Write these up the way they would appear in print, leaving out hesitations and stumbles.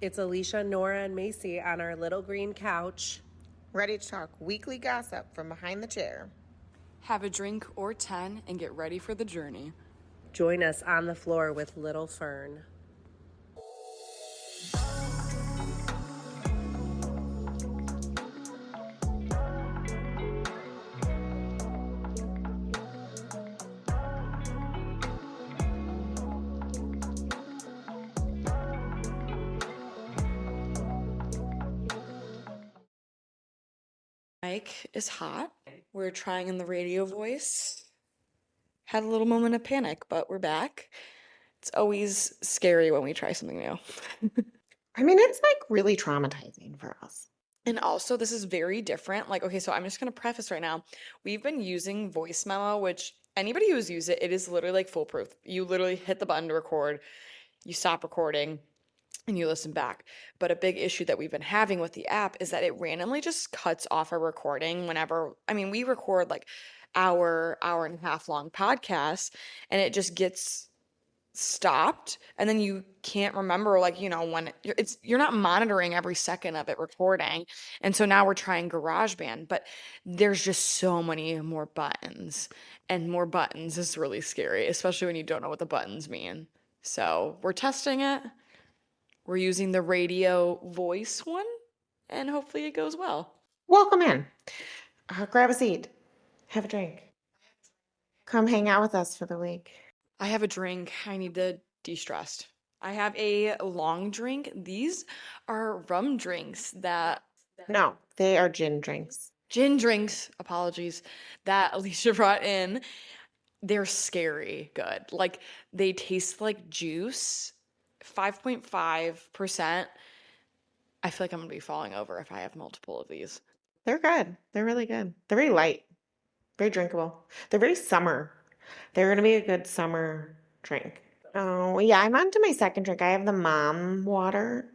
It's Alysia, Nora, and Macy on our little green couch. Ready to talk weekly gossip from behind the chair. Have a drink or 10 and get ready for the journey. Join us on the floor with Little Fern. Mike is hot. We're trying in the radio voice. Had a little moment of panic, but we're back. It's always scary when we try something new. I mean, it's like really traumatizing for us. And also, this is very different. Like, okay, so I'm just going to preface right now. We've been using voice memo, which anybody who's used it, it is literally like foolproof. You literally hit the button to record, you stop recording, and you listen back. But a big issue that we've been having with the app is that it randomly just cuts off our recording whenever, I mean, we record like hour and a half long podcasts, and it just gets stopped, and then you can't remember, like, when you're not monitoring every second of it recording. And so now we're trying GarageBand, but there's just so many more buttons, and more buttons is really scary, especially when you don't know what the buttons mean. So we're testing it. We're using the radio voice one, and hopefully it goes well. Welcome in. Grab a seat. Have a drink. Come hang out with us for the week. I have a drink. I need to de-stress. I have a long drink. These are rum drinks that... No, they are gin drinks. Gin drinks, apologies, that Alysia brought in. They're scary good. Like, they taste like juice. 5.5%. I feel like I'm going to be falling over if I have multiple of these. They're good. They're really good. They're very light. Very drinkable. They're very summer. They're going to be a good summer drink. Oh, yeah, I'm on to my second drink. I have the mom water.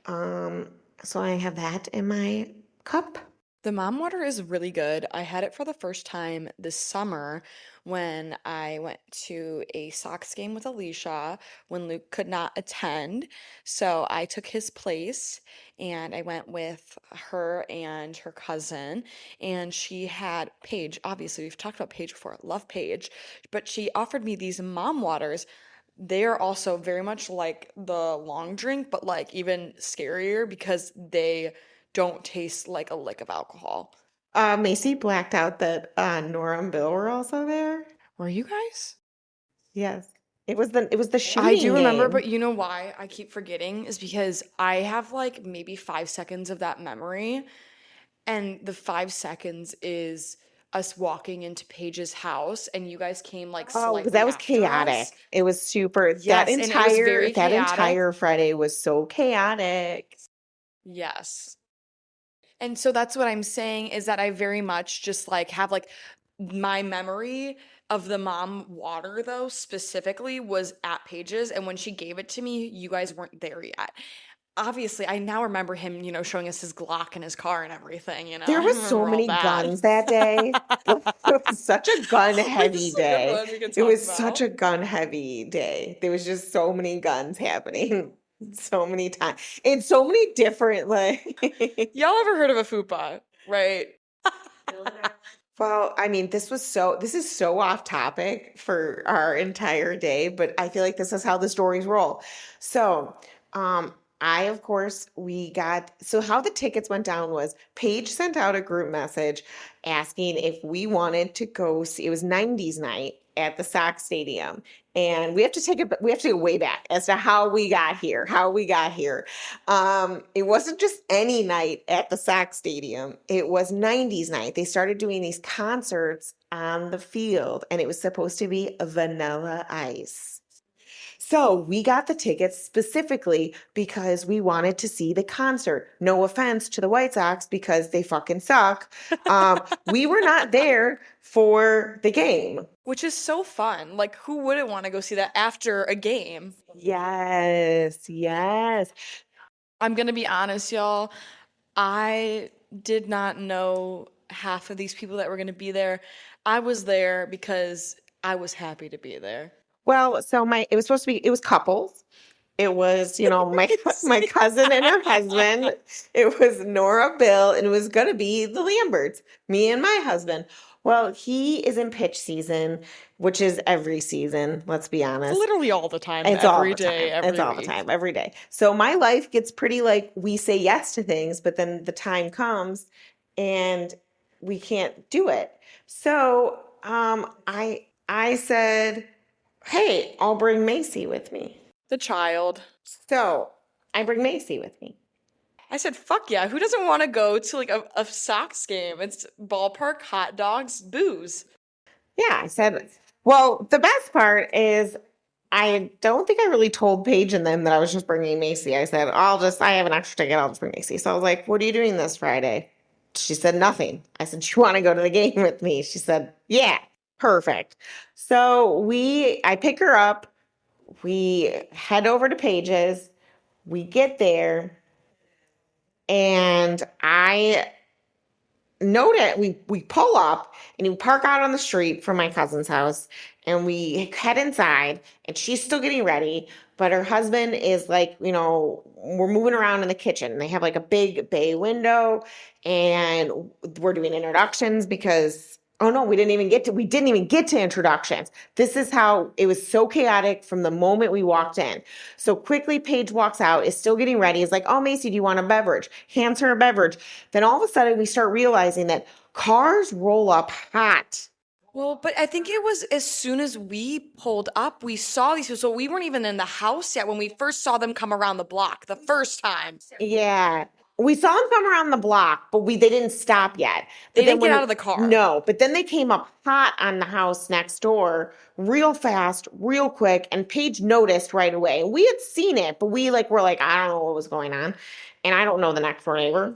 So I have that in my cup. The mom water is really good. I had it for the first time this summer when I went to a Sox game with Alysia when Luke could not attend. So I took his place and I went with her and her cousin. And she had Paige. Obviously, we've talked about Paige before. Love Paige. But she offered me these mom waters. They are also very much like the long drink, but like even scarier because they don't taste like a lick of alcohol. Macy blacked out that Nora and Bill were also there. Were you guys? Yes. It was the shooting I do remember, game. but you know why I keep forgetting is because I have like maybe 5 seconds of that memory, and the 5 seconds is us walking into Paige's house, and you guys came like Oh, slightly that was after chaotic. us. It was super. Yes, and it was very That chaotic. entire Friday was so chaotic. Yes. And so that's what I'm saying is that I very much just like have like my memory of the mom water though specifically was at Paige's, and when she gave it to me, you guys weren't there yet. Obviously, I now remember him, showing us his Glock in his car and everything, There I was so remember all many that. guns that day. It was such a gun Wait, heavy this is a good day. one we can It talk was about. such a gun heavy day. There was just so many guns happening so many times in so many different Y'all ever heard of a fupa, right? Well, I mean, this is so off topic for our entire day, but I feel like this is how the stories roll. So, of course, so how the tickets went down was Paige sent out a group message asking if we wanted to go see, it was 90s night at the Sox Stadium. And we have to go way back as to how we got here. It wasn't just any night at the Sox Stadium. It was 90s night. They started doing these concerts on the field, and it was supposed to be Vanilla Ice. So we got the tickets specifically because we wanted to see the concert. No offense to the White Sox because they fucking suck. We were not there for the game. Which is so fun. Like, who wouldn't want to go see that after a game? Yes. I'm going to be honest, y'all. I did not know half of these people that were going to be there. I was there because I was happy to be there. Well, so it was couples. It was, my cousin and her husband. It was Nora, Bill, and it was gonna be the Lamberts, me and my husband. Well, he is in pitch season, which is every season, let's be It's honest. literally all the time, It's all every the time. day, It's every all the week. time, every day. So my life gets pretty like we say yes to things, but then the time comes and we can't do it. So I said, hey, I'll bring Macy with me. The child. So I bring Macy with me. I said, fuck yeah. Who doesn't want to go to like a Sox game? It's ballpark, hot dogs, booze. Yeah, I said, well, the best part is I don't think I really told Paige and them that I was just bringing Macy. I said, I have an extra ticket. I'll just bring Macy. So I was like, what are you doing this Friday? She said, nothing. I said, you want to go to the game with me? She said, yeah, perfect. So I pick her up. We head over to Paige's. We get there. And I noted we pull up and we park out on the street from my cousin's house and we head inside and she's still getting ready, but her husband is like, we're moving around in the kitchen. They have like a big bay window and we're doing introductions because oh no, we didn't even get to introductions. This is how it was so chaotic from the moment we walked in. So quickly Paige walks out, is still getting ready, is like, oh, Macy, do you want a beverage? Hands her a beverage. Then all of a sudden we start realizing that cars roll up hot. Well, but I think it was as soon as we pulled up, we saw these people. So we weren't even in the house yet when we first saw them come around the block the first time. Yeah. We saw them come around the block, but they didn't stop yet. They didn't get out of the car. No, but then they came up hot on the house next door, real fast, real quick, and Paige noticed right away. We had seen it, but we were like, I don't know what was going on, and I don't know the next door neighbor.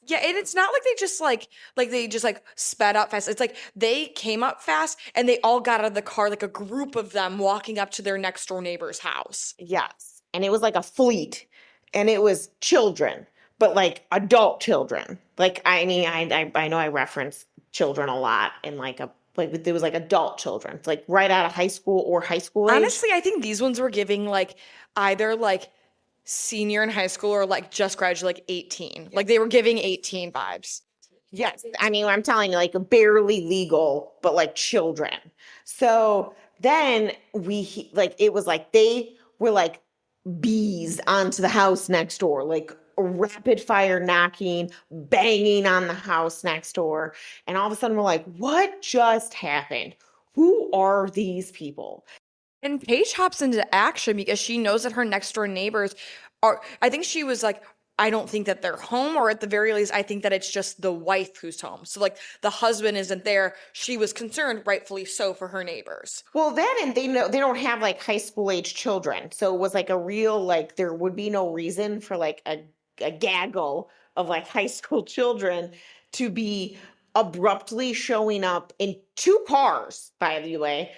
Yeah, and it's not like they just sped up fast. It's like they came up fast and they all got out of the car, like a group of them walking up to their next door neighbor's house. Yes, and it was like a fleet, and it was children. But like adult children, I know I reference children a lot and there was like adult children, like right out of high school or high school age. Honestly, I think these ones were giving either senior in high school or just graduated 18. Like they were giving 18 vibes. Yes, I mean I'm telling you, barely legal, but children. So then it was they were bees onto the house next door, rapid fire knocking, banging on the house next door. And all of a sudden we're like, what just happened? Who are these people? And Paige hops into action because she knows that her next door neighbors I think she was like, I don't think that they're home, or at the very least, I think that it's just the wife who's home. So the husband isn't there. She was concerned, rightfully so, for her neighbors. Well, that and they don't have high school age children. So it was a real, there would be no reason for a gaggle of high school children to be abruptly showing up in 2 cars, by the way,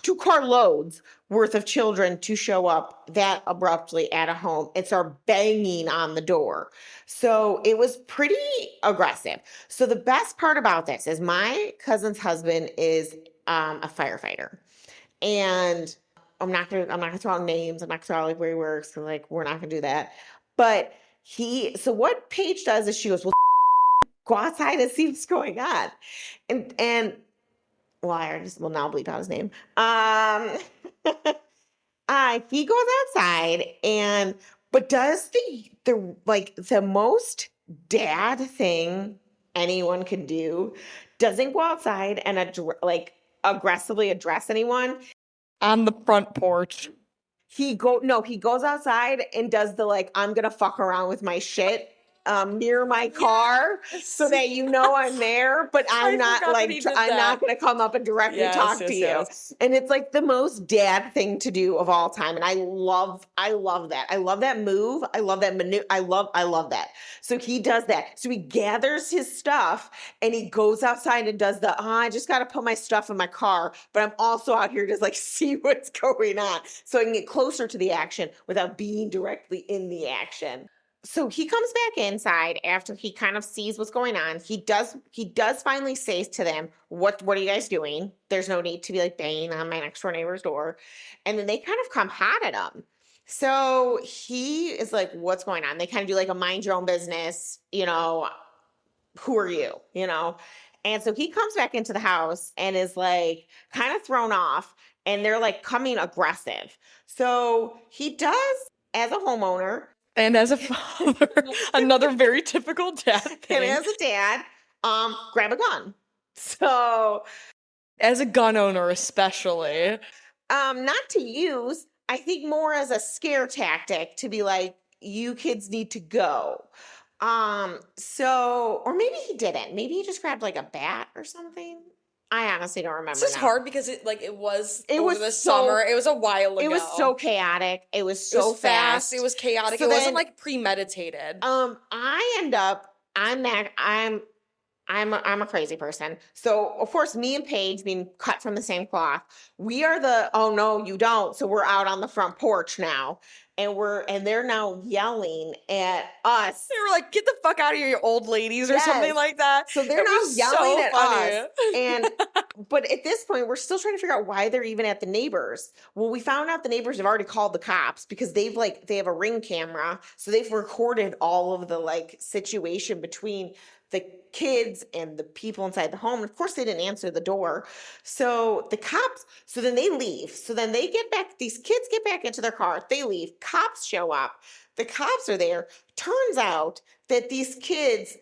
2 car loads worth of children to show up that abruptly at a home and start banging on the door. So it was pretty aggressive. So the best part about this is my cousin's husband is a firefighter, and I'm not gonna throw out names. I'm not gonna throw out where he works because we're not gonna do that. But so what Paige does is she goes, well, go outside and see what's going on, and well, we'll now bleep out his name. He goes outside but does the most dad thing anyone can do. Doesn't go outside and aggressively address anyone on the front porch. He goes outside and does the I'm gonna fuck around with my shit near my car so that I'm there, but I'm not I'm not gonna come up and directly talk to you. And it's the most dad thing to do of all time. And I love that. I love that move. I love that maneuver. I love that. So he does that. So he gathers his stuff and he goes outside and does I just gotta put my stuff in my car, but I'm also out here to see what's going on so I can get closer to the action without being directly in the action. So he comes back inside after he kind of sees what's going on. He does finally say to them, what are you guys doing? There's no need to be banging on my next door neighbor's door. And then they kind of come hot at him. So he is like, what's going on? They kind of do like a mind your own business, who are you, And so he comes back into the house and is like kind of thrown off, and they're like coming aggressive. So he does, as a homeowner And as a father, another very typical dad and thing. as a dad, grab a gun. So As a gun owner, especially. not to use, I think more as a scare tactic to be like, you kids need to go. Or maybe he didn't. Maybe he just grabbed like a bat or something. I honestly don't remember. It's just now. hard because it was It over was the so- summer. It was a while ago. It was so chaotic. It was It was so fast. It was chaotic. So it wasn't then- like premeditated. I'm a crazy person. So of course, me and Paige being cut from the same cloth. We are the, oh no, you don't. So we're out on the front porch now. And they're now yelling at us. They were like, "Get the fuck out of here, you old ladies," or something Yes. like that. So they're It now was yelling so at funny. us. And but at this point, we're still trying to figure out why they're even at the neighbors. Well, we found out the neighbors have already called the cops because they have a Ring camera. So they've recorded all of the like situation between the kids and the people inside the home. And of course, they didn't answer the door. So the cops, so then they leave. So then they get back, these kids get back into their car. They leave. Cops show up. The cops are there. Turns out that these kids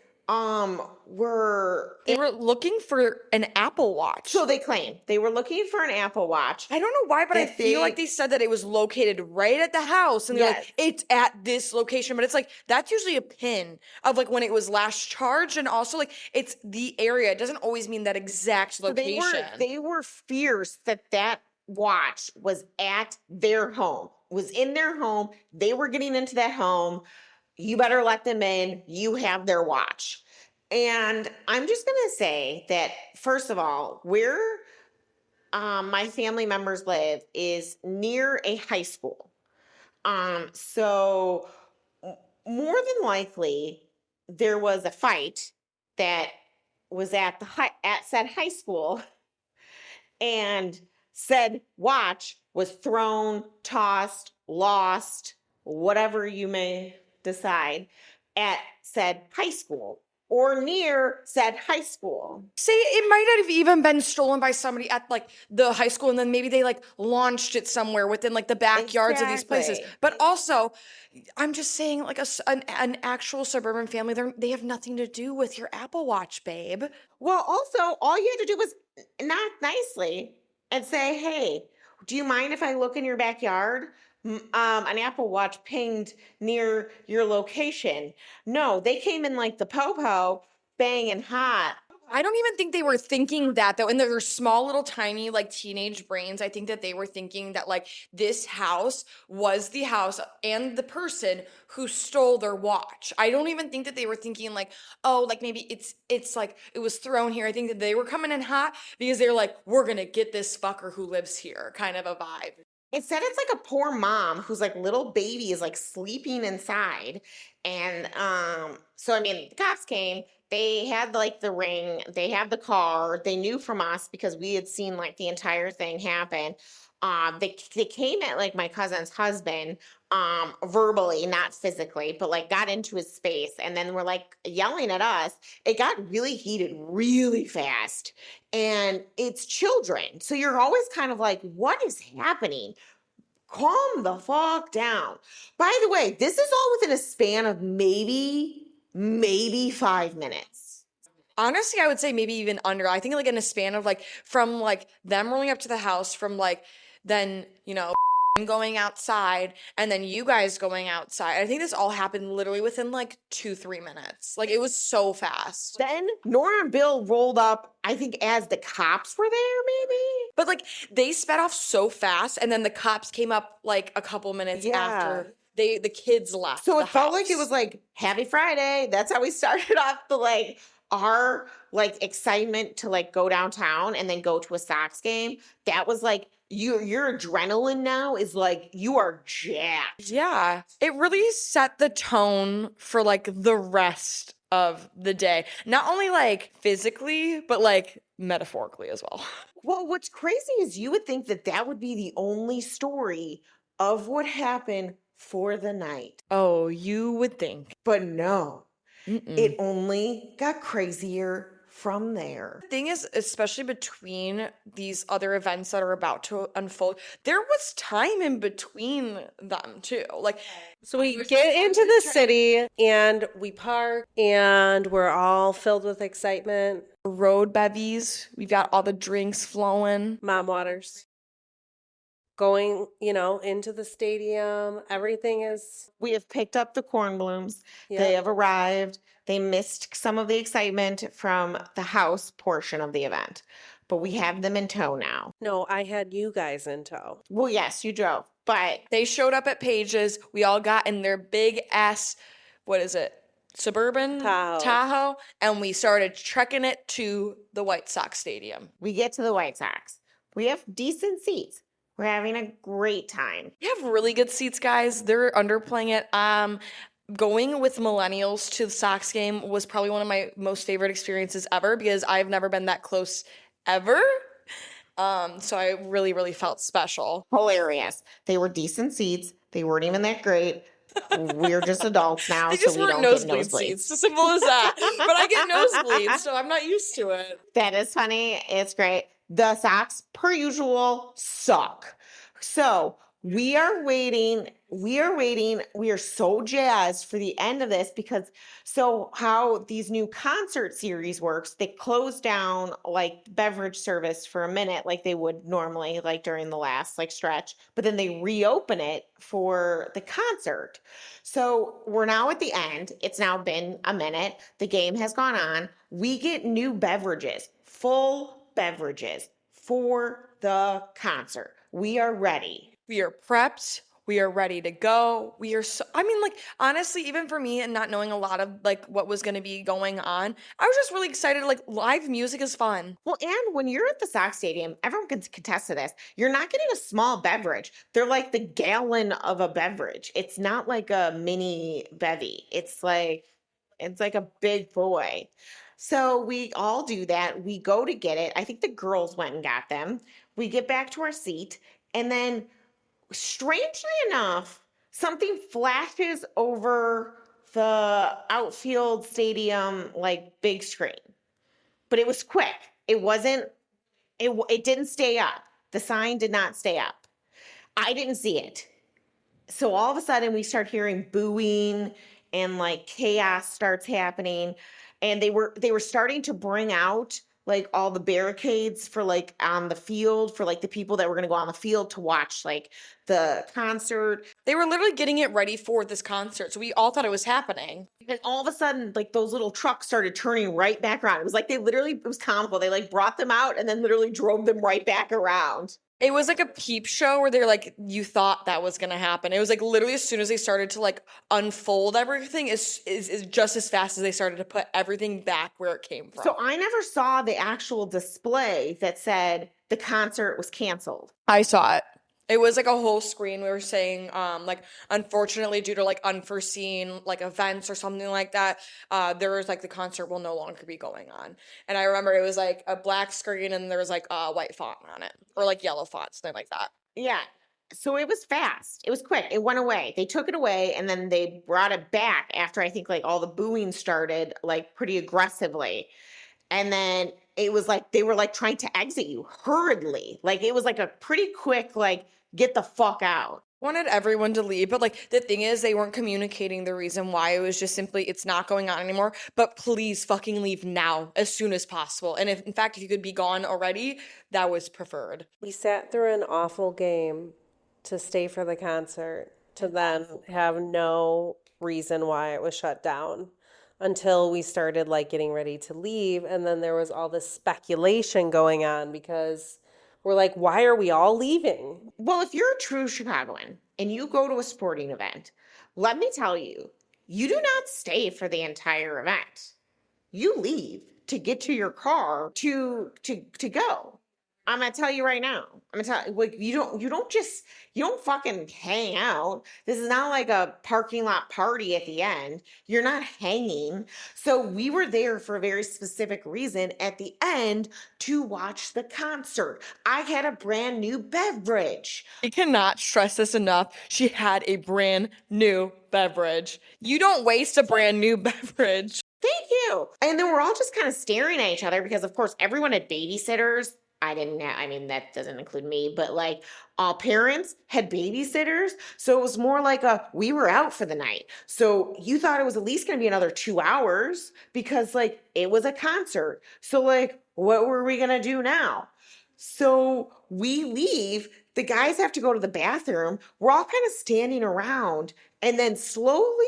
were They were looking for an Apple Watch. so they claim they were looking for an Apple Watch. I don't know why, but I That feel like they- they said that it was located right at the house, and they're Yes. like, "It's at this location." But it's like that's usually a pin of like when it was last charged, and also like it's the area. It doesn't always mean that exact So location. they were fierce that watch was at their home, was in their home. They were getting into that home. You better let them in. You have their watch. And I'm just going to say that, first of all, where my family members live is near a high school. So more than likely, there was a fight that was at said high school, and said watch was thrown, tossed, lost, whatever you may decide, at said high school or near said high school. Say it might not have even been stolen by somebody at like the high school, and then maybe they like launched it somewhere within like the backyards of these places. Exactly. But also, I'm just saying, like an actual suburban family, they have nothing to do with your Apple Watch, babe. Well, also, all you had to do was knock nicely and say, hey, do you mind if I look in your backyard? An Apple Watch pinged near your location. No, they came in like the po-po, banging hot. I don't even think they were thinking that though. In their small little tiny like teenage brains, I think that they were thinking that like this house was the house and the person who stole their watch. I don't even think that they were thinking like, oh, like maybe it's like it was thrown here. I think that they were coming in hot because they're like, we're gonna get this fucker who lives here, kind of a vibe. Instead, it's like a poor mom whose like little baby is like sleeping inside. And so I mean, the cops came. They had like the Ring. They had the car. They knew from us because we had seen like the entire thing happen. They came at like my cousin's husband, verbally, not physically, but like got into his space, and then were like yelling at us. It got really heated really fast, and it's children, so you're always kind of like, what is happening? Calm the fuck down. By the way, this is all within a span of maybe 5 minutes. Honestly, I would say maybe even under. I think like in a span of like from like them rolling up to the house, from like then, going outside, and then you guys going outside. I think this all happened literally within like 2-3 minutes. Like it was so fast. Then Nora and Bill rolled up, I think, as the cops were there, maybe. But like they sped off so fast, and then the cops came up like a couple minutes Yeah. after the kids left. So the it felt like it house. was like Happy Friday. That's how we started off the like our like excitement to like go downtown and then go to a Sox game. That was like your adrenaline now is like you are jacked. Yeah, it really set the tone for like the rest of the day. Not only like physically, but like metaphorically as well. Well, what's crazy is you would think that would be the only story of what happened for the night. Oh, you would think. But no, Mm-mm. it only got crazier from there. The thing is, especially between these other events that are about to unfold, there was time in between them too. Like, So we get into the city and we park and we're all filled with excitement. road bevies, we've got all the drinks flowing. Mom waters. Going, into the stadium. Everything is, We have picked up the corn blooms. They yeah. have arrived. They missed some of the excitement from the house portion of the event, but we have them in tow now. No, I had you guys in tow. Well, yes, you drove, but They showed up at Paige's. We all got in their big ass, what is it? Suburban Tahoe. And we started trekking it to the White Sox stadium. we get to the White Sox. We have decent seats. We're having a great time. We have really good seats, guys. They're underplaying it. Going with millennials to the Sox game was probably one of my most favorite experiences ever because I've never been that close ever. So I really, really felt special. Hilarious. They were decent seats. They weren't even that great. We're just adults now, They so just we weren't don't get nosebleed nosebleeds. seats. Simple as that. But I get nosebleeds, so I'm not used to it. That is funny. It's great. The Sox, per usual, suck. So we are waiting. We are so jazzed for the end of this because how these new concert series works, they close down like beverage service for a minute like they would normally, like during the last stretch, but then they reopen it for the concert. So we're now at the end. It's now been a minute. The game has gone on. We get new beverages, full beverages for the concert. We are ready. We are prepped. We are ready to go. We are so, honestly, even for me and not knowing a lot of what was going to be going on, I was just really excited. Live music is fun. Well, and when you're at the Sox Stadium, everyone can contest to this. You're not getting a small beverage. They're like the gallon of a beverage. It's not like a mini bevy. It's like a big boy. So we all do that. We go to get it. I think the girls went and got them. We get back to our seat, and then strangely enough, something flashes over the outfield stadium big screen. But it was quick. It didn't stay up. The sign did not stay up. I didn't see it. So all of a sudden we start hearing booing and chaos starts happening. And they were starting to bring out all the barricades for on the field for the people that were going to go on the field to watch the concert. They were literally getting it ready for this concert. So we all thought it was happening. And all of a sudden, those little trucks started turning right back around. It was it was comical. They brought them out and then literally drove them right back around. It was like a peep show where they're you thought that was gonna happen. It was literally as soon as they started to unfold everything is just as fast as they started to put everything back where it came from. So I never saw the actual display that said the concert was canceled. I saw it. It was a whole screen. We were saying, unfortunately, due to unforeseen events or something like that, there was the concert will no longer be going on. And I remember it was a black screen and there was a white font on it or yellow font, something like that. Yeah. So it was fast. It was quick. It went away. They took it away and then they brought it back after I think all the booing started pretty aggressively. And then it was they were trying to exit you hurriedly. It was a pretty quick get the fuck out. Wanted everyone to leave, but the thing is they weren't communicating the reason why. It was just simply it's not going on anymore, but please fucking leave now as soon as possible. And if you could be gone already, that was preferred. We sat through an awful game to stay for the concert to then have no reason why it was shut down until we started getting ready to leave. And then there was all this speculation going on because we're why are we all leaving? Well, if you're a true Chicagoan and you go to a sporting event, let me tell you, you do not stay for the entire event. You leave to get to your car to go. I'm gonna tell you right now. I'm gonna tell you, like, you don't fucking hang out. This is not like a parking lot party at the end. You're not hanging. So we were there for a very specific reason at the end to watch the concert. I had a brand new beverage. I cannot stress this enough. She had a brand new beverage. You don't waste a brand new beverage. Thank you. And then we're all just kind of staring at each other because, of course, everyone had babysitters. I didn't have, I mean, that doesn't include me, but like all parents had babysitters. So it was more like we were out for the night. So you thought it was at least going to be another 2 hours because like it was a concert. So like, what were we going to do now? So we leave. The guys have to go to the bathroom. We're all kind of standing around. And then slowly,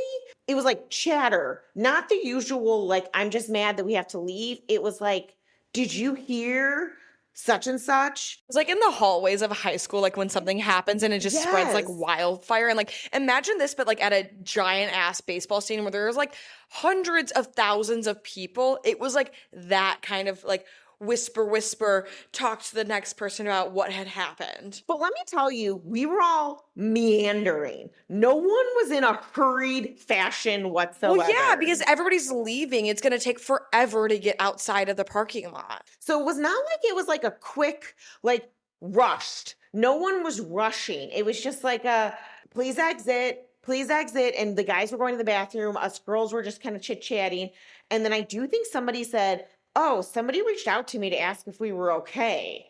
it was like chatter, not the usual, like, I'm just mad that we have to leave. It was like, did you hear such and such? It's like in the hallways of a high school, like when something happens and it just spreads like Yes. wildfire. And like, imagine this, but like at a giant ass baseball stadium where there's like hundreds of thousands of people. It was like that kind of like whisper, talk to the next person about what had happened. But let me tell you, we were all meandering. No one was in a hurried fashion whatsoever. Well, yeah, because everybody's leaving. It's going to take forever to get outside of the parking lot. So it was not like it was like a quick, like rushed. No one was rushing. It was just like a please exit, please exit. And the guys were going to the bathroom. Us girls were just kind of chit-chatting. And then I do think somebody said, oh, somebody reached out to me to ask if we were okay.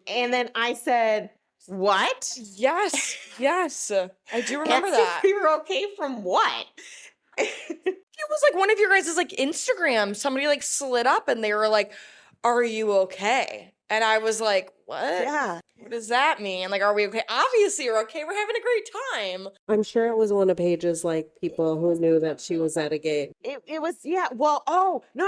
And then I said, what? Yes, yes. I do remember Asked that. if we were okay from what? It was like one of your guys' like Instagram. Somebody like slid up and they were like, are you okay? And I was like, what? Yeah. What does that mean? Like, are we okay? Obviously, you're okay. We're having a great time. I'm sure it was one of Paige's like people who knew that she was at a game. It was, yeah. Well, oh, no.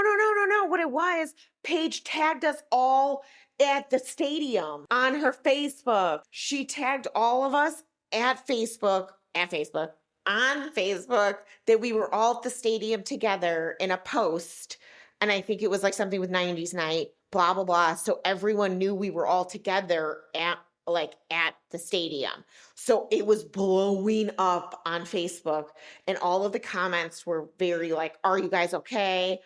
What it was, Paige tagged us all at the stadium on her Facebook. She tagged all of us on Facebook, that we were all at the stadium together in a post. And I think it was like something with 90s night, blah, blah, blah. So everyone knew we were all together at the stadium. So it was blowing up on Facebook and all of the comments were very like, are you guys okay?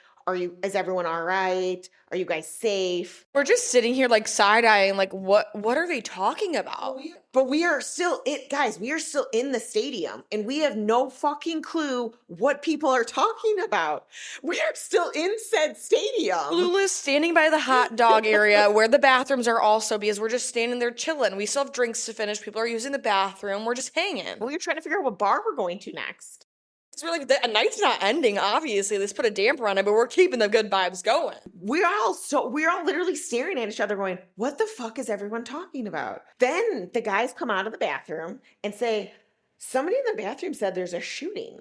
Is everyone all right? Are you guys safe? We're just sitting here like side-eyeing, like, what are they talking about? But we are still guys, we are still in the stadium and we have no fucking clue what people are talking about. We are still in said stadium. Lula's standing by the hot dog area where the bathrooms are also because we're just standing there chilling. We still have drinks to finish. People are using the bathroom. We're just hanging. We were trying to figure out what bar we're going to next. So we're like, a night's not ending, obviously. Let's put a damper on it, but we're keeping the good vibes going. We're all literally staring at each other going, what the fuck is everyone talking about? Then the guys come out of the bathroom and say, somebody in the bathroom said there's a shooting.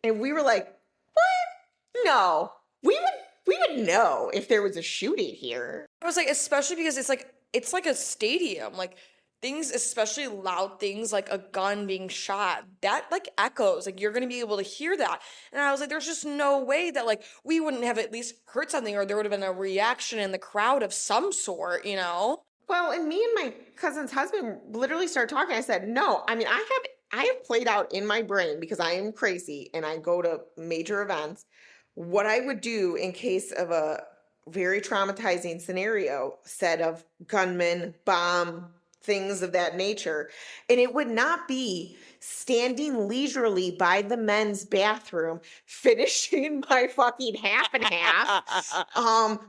And we were like, what? No. We would know if there was a shooting here. I was like, especially because it's like a stadium. Like things, especially loud things like a gun being shot, that like echoes. Like you're gonna be able to hear that. And I was like, there's just no way that like we wouldn't have at least heard something or there would have been a reaction in the crowd of some sort, you know? Well, and me and my cousin's husband literally started talking. I said, no, I mean, I have played out in my brain because I am crazy and I go to major events. What I would do in case of a very traumatizing scenario, set of gunmen, bomb, things of that nature. And it would not be standing leisurely by the men's bathroom, finishing my fucking half and half,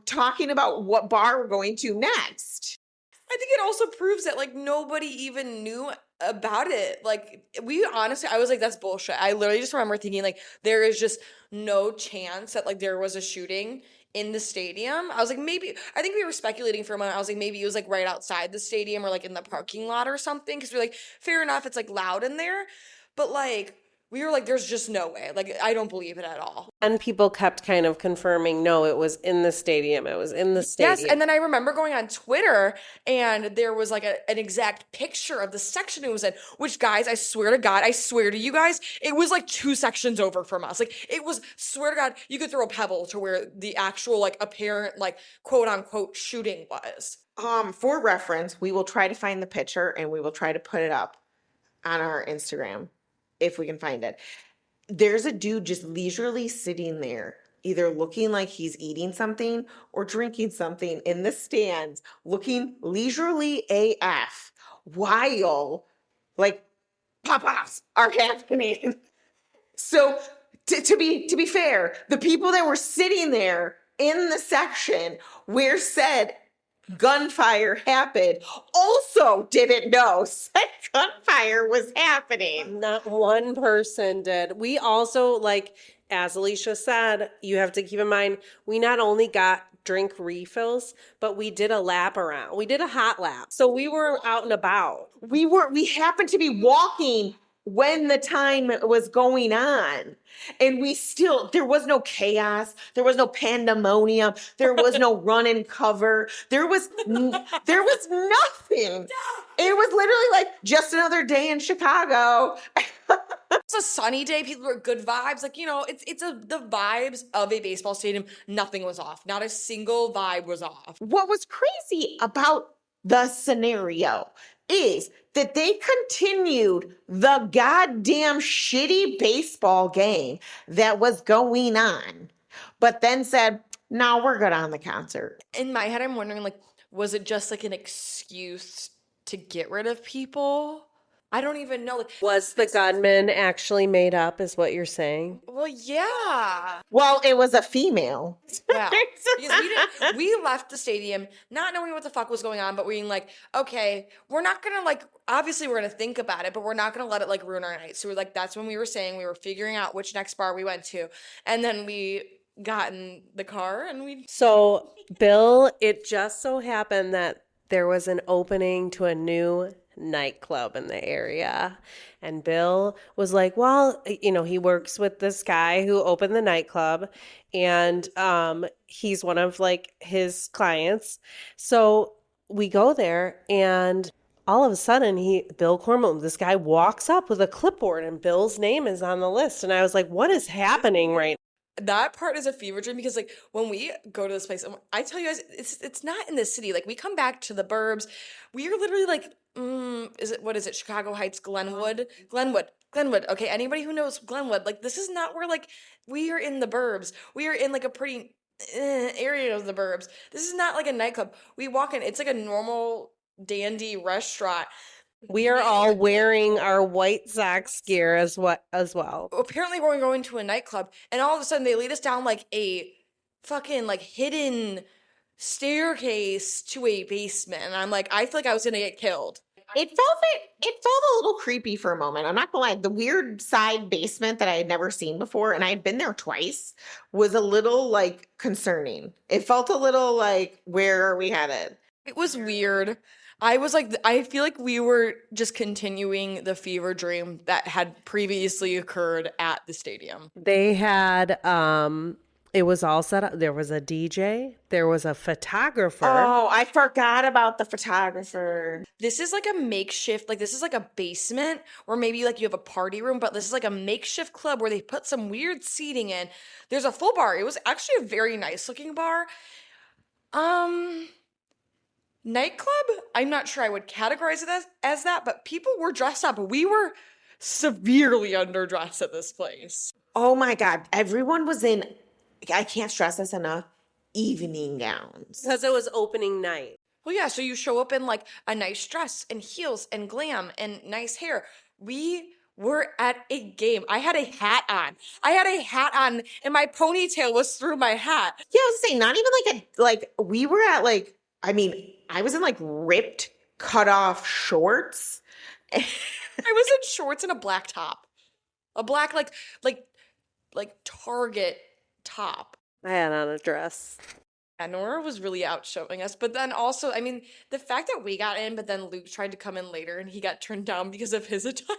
talking about what bar we're going to next. I think it also proves that like nobody even knew about it. Like we honestly, I was like, that's bullshit. I literally just remember thinking like there is just no chance that like there was a shooting in the stadium. I was like, maybe, I think we were speculating for a moment. I was like, maybe it was like right outside the stadium or like in the parking lot or something. Cause we're like, fair enough, it's like loud in there. But like, we were like, there's just no way. Like, I don't believe it at all. And people kept kind of confirming, no, it was in the stadium. It was in the stadium. Yes, and then I remember going on Twitter and there was like an exact picture of the section it was in, which guys, I swear to God, I swear to you guys, it was like 2 sections over from us. Like it was, swear to God, you could throw a pebble to where the actual like apparent like quote unquote shooting was. For reference, we will try to find the picture and we will try to put it up on our Instagram if we can find it. There's a dude just leisurely sitting there, either looking like he's eating something or drinking something in the stands, looking leisurely AF while like pop-offs are happening. So to be fair, the people that were sitting there in the section where said gunfire happened also didn't know said gunfire was happening. Not one person did. We also, like, as Alysia said, you have to keep in mind, we not only got drink refills, but we did a lap around. We did a hot lap. So we were out and about. We happened to be walking when the time was going on, and there was no chaos, there was no pandemonium, there was no run and cover, there was nothing. It was literally like just another day in Chicago. It's a sunny day. People were good vibes. Like, the vibes of a baseball stadium. Nothing was off. Not a single vibe was off. What was crazy about the scenario is that they continued the goddamn shitty baseball game that was going on, but then said, no, we're good on the concert. In my head, I'm wondering, like, was it just like an excuse to get rid of people? I don't even know. Like, Was the gunman actually made up, is what you're saying? well, yeah. Well, it was a female. Yeah. Because we left the stadium not knowing what the fuck was going on, but being like, okay, we're not gonna, like, obviously we're gonna think about it, but we're not gonna let it like ruin our night. So we're like, that's when we were saying we were figuring out which next bar we went to. And then we got in the car and we So, Bill, it just so happened that there was an opening to a new nightclub in the area. And Bill was like, well, he works with this guy who opened the nightclub, and he's one of like his clients. So we go there, and all of a sudden Bill Cornwall, this guy walks up with a clipboard, and Bill's name is on the list. And I was like, what is happening right that part is a fever dream because, like, when we go to this place, I tell you guys, it's not in the city. Like, we come back to the burbs, we are literally like, what is it? Chicago Heights, Glenwood. Okay, anybody who knows Glenwood, like, this is not where, like, we are in the burbs. We are in like a pretty area of the burbs. This is not like a nightclub. We walk in, it's like a normal dandy restaurant. We are all wearing our White Sox gear as well. Apparently we're going to a nightclub, and all of a sudden they lead us down like a fucking like hidden staircase to a basement, and I'm like, I feel like I was gonna get killed. It felt a little creepy for a moment. I'm not gonna lie. The weird side basement that I had never seen before, and I had been there twice, was a little like concerning. It felt a little like, where are we headed? It was weird. I was like, I feel like we were just continuing the fever dream that had previously occurred at the stadium. They had it was all set up. There was a DJ, there was a photographer. Oh, I forgot about the photographer. This is like a makeshift, like this is like a basement, or maybe like you have a party room, but this is like a makeshift club where they put some weird seating in. There's a full bar. It was actually a very nice looking bar. Nightclub? I'm not sure I would categorize it as that, but people were dressed up. We were severely underdressed at this place. Oh my God. Everyone was in, I can't stress this enough, evening gowns. Because it was opening night. Well, yeah, so you show up in like a nice dress and heels and glam and nice hair. We were at a game. I had a hat on and my ponytail was through my hat. Yeah, I was saying, not even like we were at like, I mean, I was in like ripped, cut off shorts. I was in shorts and a black top. A black like Target top. I had on a dress. And Nora was really out showing us. But then also, I mean, the fact that we got in, but then Luke tried to come in later and he got turned down because of his attire,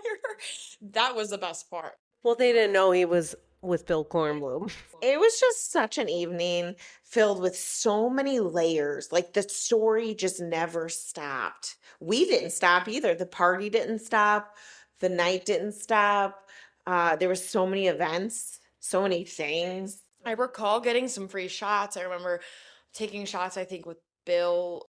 that was the best part. Well, they didn't know he was with Bill Kornblum. It was just such an evening filled with so many layers. Like the story just never stopped. We didn't stop either. The party didn't stop. The night didn't stop. There were so many events, so many things. I recall getting some free shots. I remember taking shots, I think, with Bill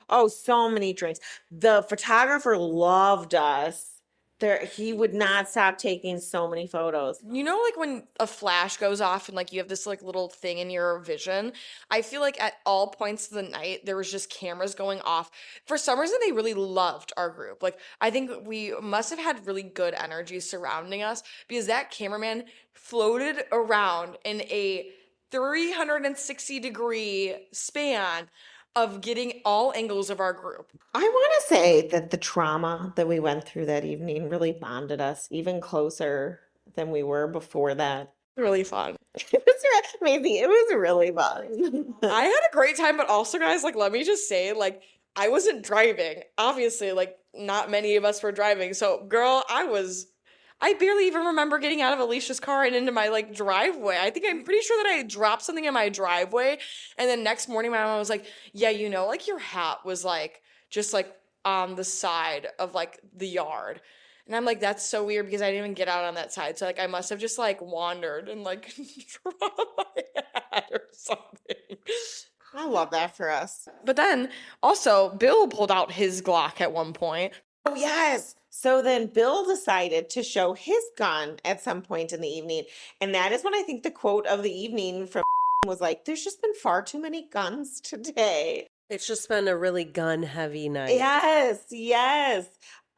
Oh, so many drinks. The photographer loved us. There, he would not stop taking so many photos. You know, like when a flash goes off and like you have this like little thing in your vision, I feel like at all points of the night there was just cameras going off. For some reason, they really loved our group. Like I think we must have had really good energy surrounding us because that cameraman floated around in a 360-degree span of getting all angles of our group. I want to say that the trauma that we went through that evening really bonded us even closer than we were before that. Really fun. It was Macy, it was really fun. I had a great time, but also, guys, like, let me just say, like, I wasn't driving. Obviously, like, not many of us were driving. So, girl, I barely even remember getting out of Alicia's car and into my, like, driveway. I'm pretty sure that I dropped something in my driveway. And then next morning, my mom was like, yeah, you know, like, your hat was, like, just, like, on the side of, like, the yard. And I'm like, that's so weird because I didn't even get out on that side. So, like, I must have just, like, wandered and, like, dropped my hat or something. I love that for us. But then, also, Bill pulled out his Glock at one point. Oh, yes. So then Bill decided to show his gun at some point in the evening. And that is when I think the quote of the evening from was like, there's just been far too many guns today. It's just been a really gun-heavy night. Yes, yes.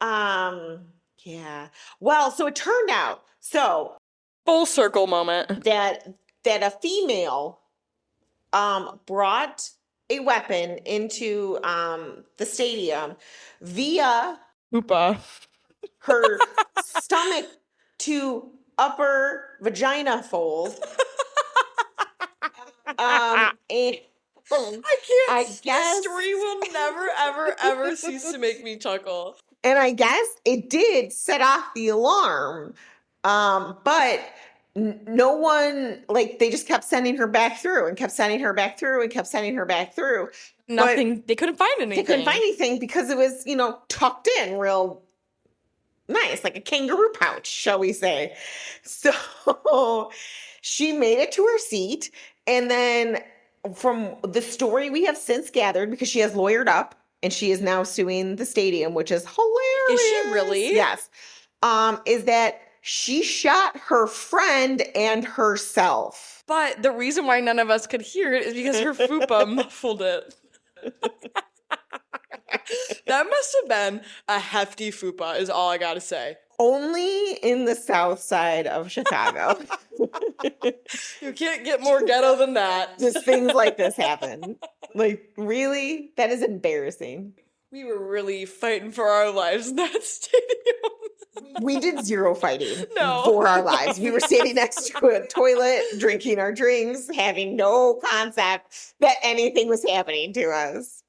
Yeah. Well, so it turned out Full circle moment. that a female brought a weapon into the stadium via Hoopa. her stomach to upper vagina fold. And I I guess- This story will never, ever, ever cease to make me chuckle. and I guess it did set off the alarm. But no one, like, they just kept sending her back through and kept sending her back through and kept sending her back through. Nothing. They couldn't find anything. They couldn't find anything because it was, tucked in real nice, like a kangaroo pouch, shall we say. So she made it to her seat. And then from the story we have since gathered, because she has lawyered up and she is now suing the stadium, which is hilarious. Is she really? Yes. Is that she shot her friend and herself. But the reason why none of us could hear it is because her fupa muffled it. That must have been a hefty fupa, is all I gotta say. Only in the south side of Chicago. You can't get more ghetto than that. Just things like this happen. Like, really? That is embarrassing. We were really fighting for our lives in that stadium. We did zero fighting No. for our lives. We were standing next to a toilet, drinking our drinks, having no concept that anything was happening to us.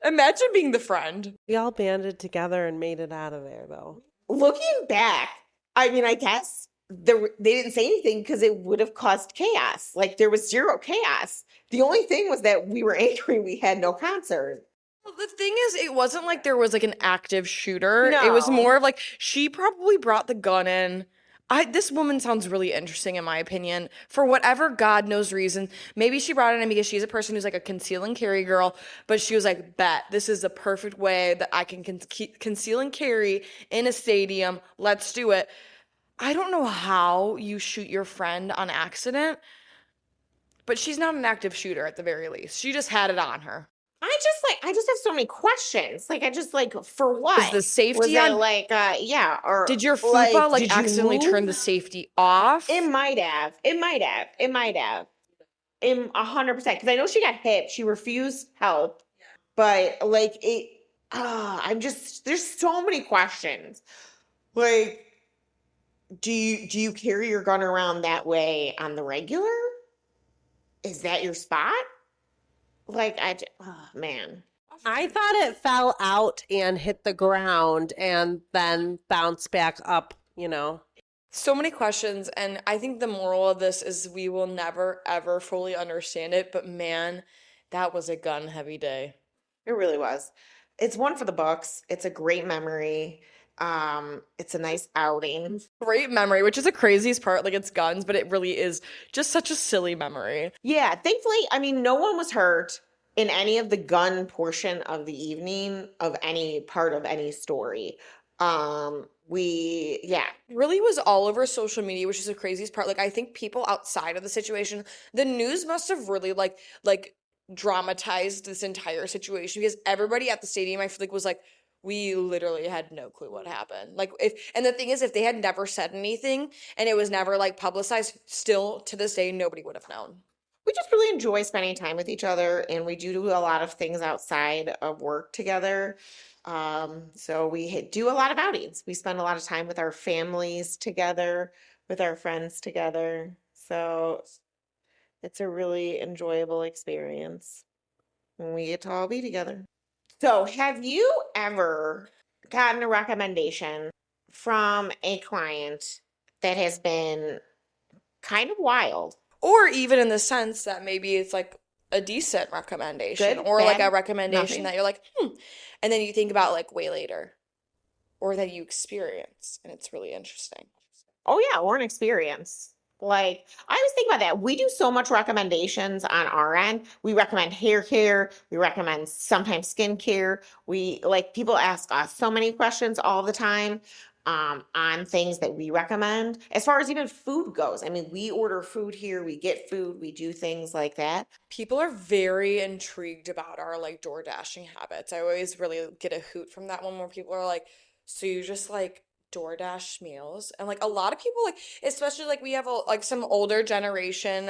Imagine being the friend. We all banded together and made it out of there, though. Looking back, I mean, I guess they didn't say anything because it would have caused chaos. Like, there was zero chaos. The only thing was that we were angry we had no concert. Well, the thing is, it wasn't like there was like an active shooter. It was No. more of like she probably brought the gun in. This woman sounds really interesting in my opinion. For whatever God knows reason, maybe she brought it in because she's a person who's like a conceal and carry girl, but she was like, bet this is the perfect way that I can conceal and carry in a stadium. Let's do it. I don't know how you shoot your friend on accident, but she's not an active shooter at the very least. She just had it on her. I just have so many questions. Like, for what? Is the safety was on? it like, yeah, or Did your fupa like did you accidentally move? turn the safety off? It might have. 100%. Because I know she got hit. She refused help. But like there's so many questions. Like, do you carry your gun around that way on the regular? Is that your spot? Like, oh man. I thought it fell out and hit the ground and then bounced back up, So many questions, and I think the moral of this is we will never ever fully understand it, but man, that was a gun heavy day. It really was. It's one for the books. It's a great memory. It's a nice outing. Great memory, which is the craziest part, like it's guns, but it really is just such a silly memory. Yeah, thankfully, I mean, no one was hurt. in any of the gun portion of the evening of any part of any story. Yeah. Really was all over social media, which is the craziest part. Like I think people outside of the situation, the news must have really like dramatized this entire situation because everybody at the stadium I feel like was like we literally had no clue what happened. Like if and the thing is if they had never said anything and it was never like publicized, still to this day nobody would have known. We just really enjoy spending time with each other, and we do a lot of things outside of work together. So do a lot of outings. We spend a lot of time with our families together, with our friends together. So it's a really enjoyable experience when we get to all be together. So, have you ever gotten a recommendation from a client that has been kind of wild? Or even in the sense that maybe it's like a decent recommendation Good, or like a bad, recommendation nothing? that you're like, and then you think about like way later or that you experience and it's really interesting. Oh yeah, or an experience. Like I always think about that. We do so much recommendations on our end. We recommend hair care. We recommend sometimes skincare. We like people ask us so many questions all the time on things that we recommend. As far as even food goes, I mean, we order food here. We get food. We do things like that. People are very intrigued about our like door dashing habits. I always really get a hoot from that one where people are like, so you just like DoorDash meals? And like a lot of people like especially like we have like some older generation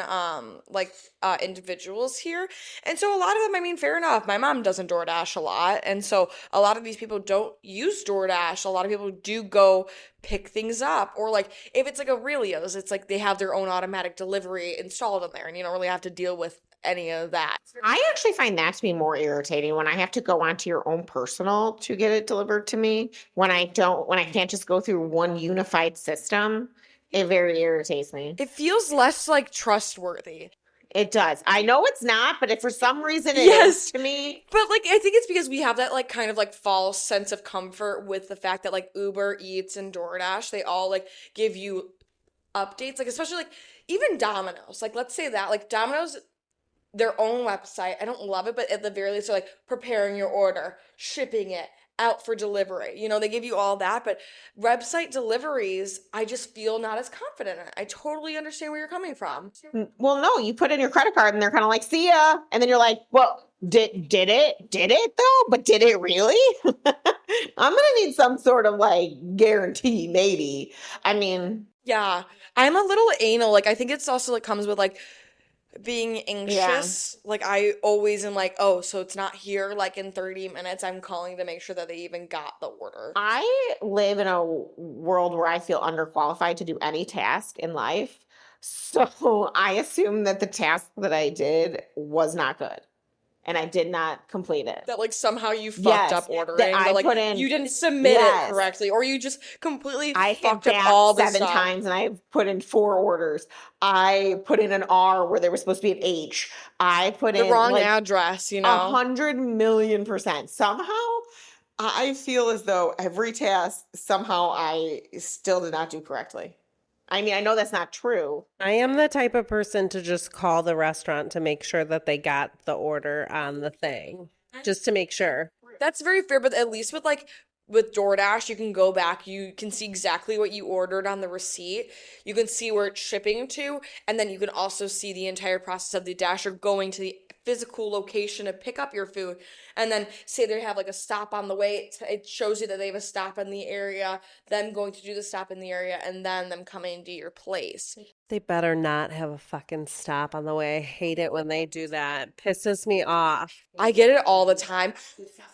individuals here. And so a lot of them, I mean, fair enough. My mom doesn't DoorDash a lot. And so a lot of these people don't use DoorDash. A lot of people do go pick things up. Or like if it's like Aurelio's, it's like they have their own automatic delivery installed in there and you don't really have to deal with any of that. I actually find that to be more irritating when I have to go onto your own personal to get it delivered to me. When I can't just go through one unified system, it very irritates me. It feels less like trustworthy. It does. I know it's not, but if for some reason it is Yes. to me, But like I think it's because we have that like kind of like false sense of comfort with the fact that like Uber Eats and DoorDash, they all like give you updates, like especially like even Domino's. Like let's say that like Domino's their own website. I don't love it, but at the very least they're like preparing your order, shipping it out for delivery. You know, they give you all that, but website deliveries, I just feel not as confident in. I totally understand where you're coming from. well, no, you put in your credit card and they're kind of like, "See ya," and then you're like, "Well, did it though? But did it really?" I'm gonna need some sort of like guarantee, maybe. I mean, Yeah, I'm a little anal. Like I think it's also like comes with like being yeah. anxious. Like I always am like, oh, so it's not here like in 30 minutes. I'm calling to make sure that they even got the order. I live in a world where I feel underqualified to do any task in life. So I assume that the task that I did was not good and I did not complete it. That like somehow you fucked Yes, up that ordering. I That like put in, you didn't submit it yes. correctly, or you just completely I hit fucked up back all the 7 stuff. times and I put in 4 orders. I put in an R where there was supposed to be an H. I put The in wrong like address, you know? 100,000,000%. Somehow I feel as though every task somehow I still did not do correctly. I mean, I know that's not true. I am the type of person to just call the restaurant to make sure that they got the order on the thing, just to make sure. That's very fair, but at least with DoorDash, you can go back, you can see exactly what you ordered on the receipt. You can see where it's shipping to, and then you can also see the entire process of the dasher going to the physical location to pick up your food. And then say they have like a stop on the way, it shows you that they have a stop in the area, them going to do the stop in the area, and then them coming to your place. They better not have a fucking stop on the way. I hate it when they do that. It pisses me off. I get it all the time.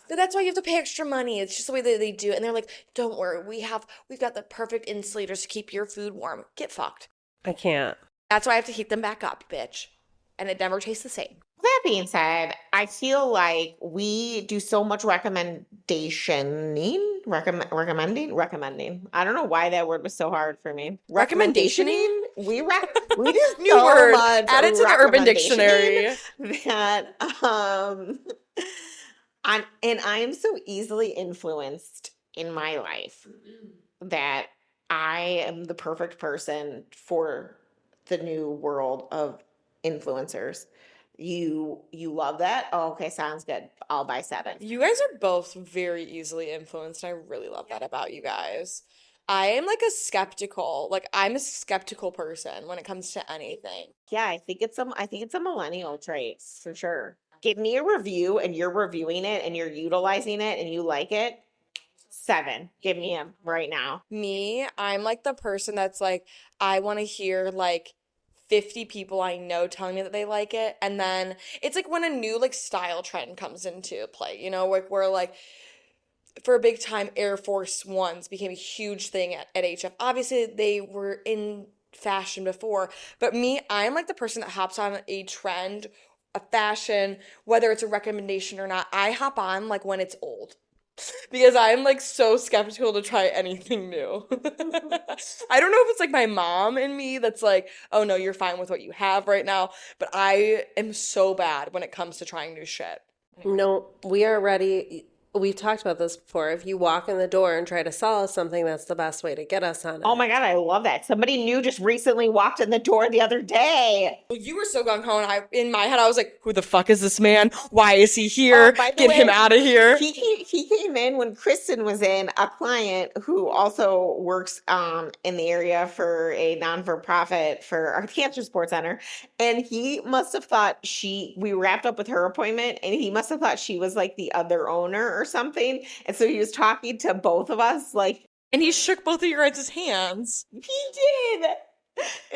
But that's why you have to pay extra money. It's just the way that they do it. And they're like, don't worry, we've got the perfect insulators to keep your food warm. Get fucked. I can't. That's why I have to heat them back up, bitch. And it never tastes the same. That being said, I feel like we do so much recommending. I don't know why that word was so hard for me. Recommendationing? We do New so word. much Add it to the Urban recommendationing Dictionary. that and I am so easily influenced in my life that I am the perfect person for the new world of influencers. You love that? Oh, okay, sounds good. I'll buy 7. You guys are both very easily influenced. I really love that about you guys. I'm a skeptical person when it comes to anything. Yeah, I think it's a millennial trait for sure. Give me a review and you're reviewing it and you're utilizing it and you like it. 7. Give me him right now. Me, I'm like the person that's like, I want to hear like 50 people I know telling me that they like it. And then it's like when a new like style trend comes into play, you know, like where like for a big time, Air Force Ones became a huge thing at HF. Obviously, they were in fashion before, but me, I'm like the person that hops on a trend, a fashion, whether it's a recommendation or not. I hop on like when it's old because I'm like so skeptical to try anything new. I don't know if it's like my mom and me that's like, oh no, you're fine with what you have right now, but I am so bad when it comes to trying new shit. No, we are ready. We've talked about this before. If you walk in the door and try to sell us something, that's the best way to get us on it. Oh my God, I love that. Somebody new just recently walked in the door the other day. Well, you were so gung ho, and in my head, I was like, "Who the fuck is this man? Why is he here? By the Get him way, out of here!" He came in when Kristen was in, a client who also works in the area for a non-for-profit for our cancer support center. And he must have thought we wrapped up with her appointment and he must have thought she was like the other owner or something. And so he was talking to both of us like, And he shook both of your guys' hands. he did.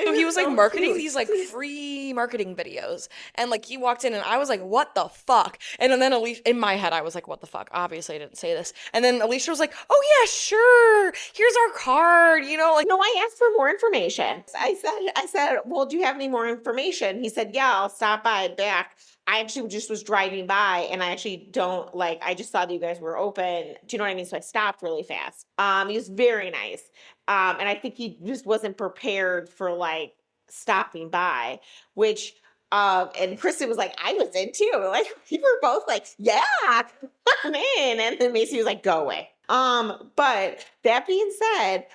So he was like so marketing cute. these like free marketing videos, and like he walked in, and I was like, "What the fuck?" And then Alicia, in my head, I was like, "What the fuck?" Obviously, I didn't say this. And then Alicia was like, "Oh yeah, sure. Here's our card." You know, like No, I asked for more information. I said, well, do you have any more information? He said, yeah, I'll stop by back. I actually just was driving by and I actually don't like, I just saw that you guys were open. Do you know what I mean? So I stopped really fast. He was very nice. And I think he just wasn't prepared for like stopping by, which, and Kristen was like, I was in too. Like we were both like, yeah, come in. And then Macy was like, go away. But that being said,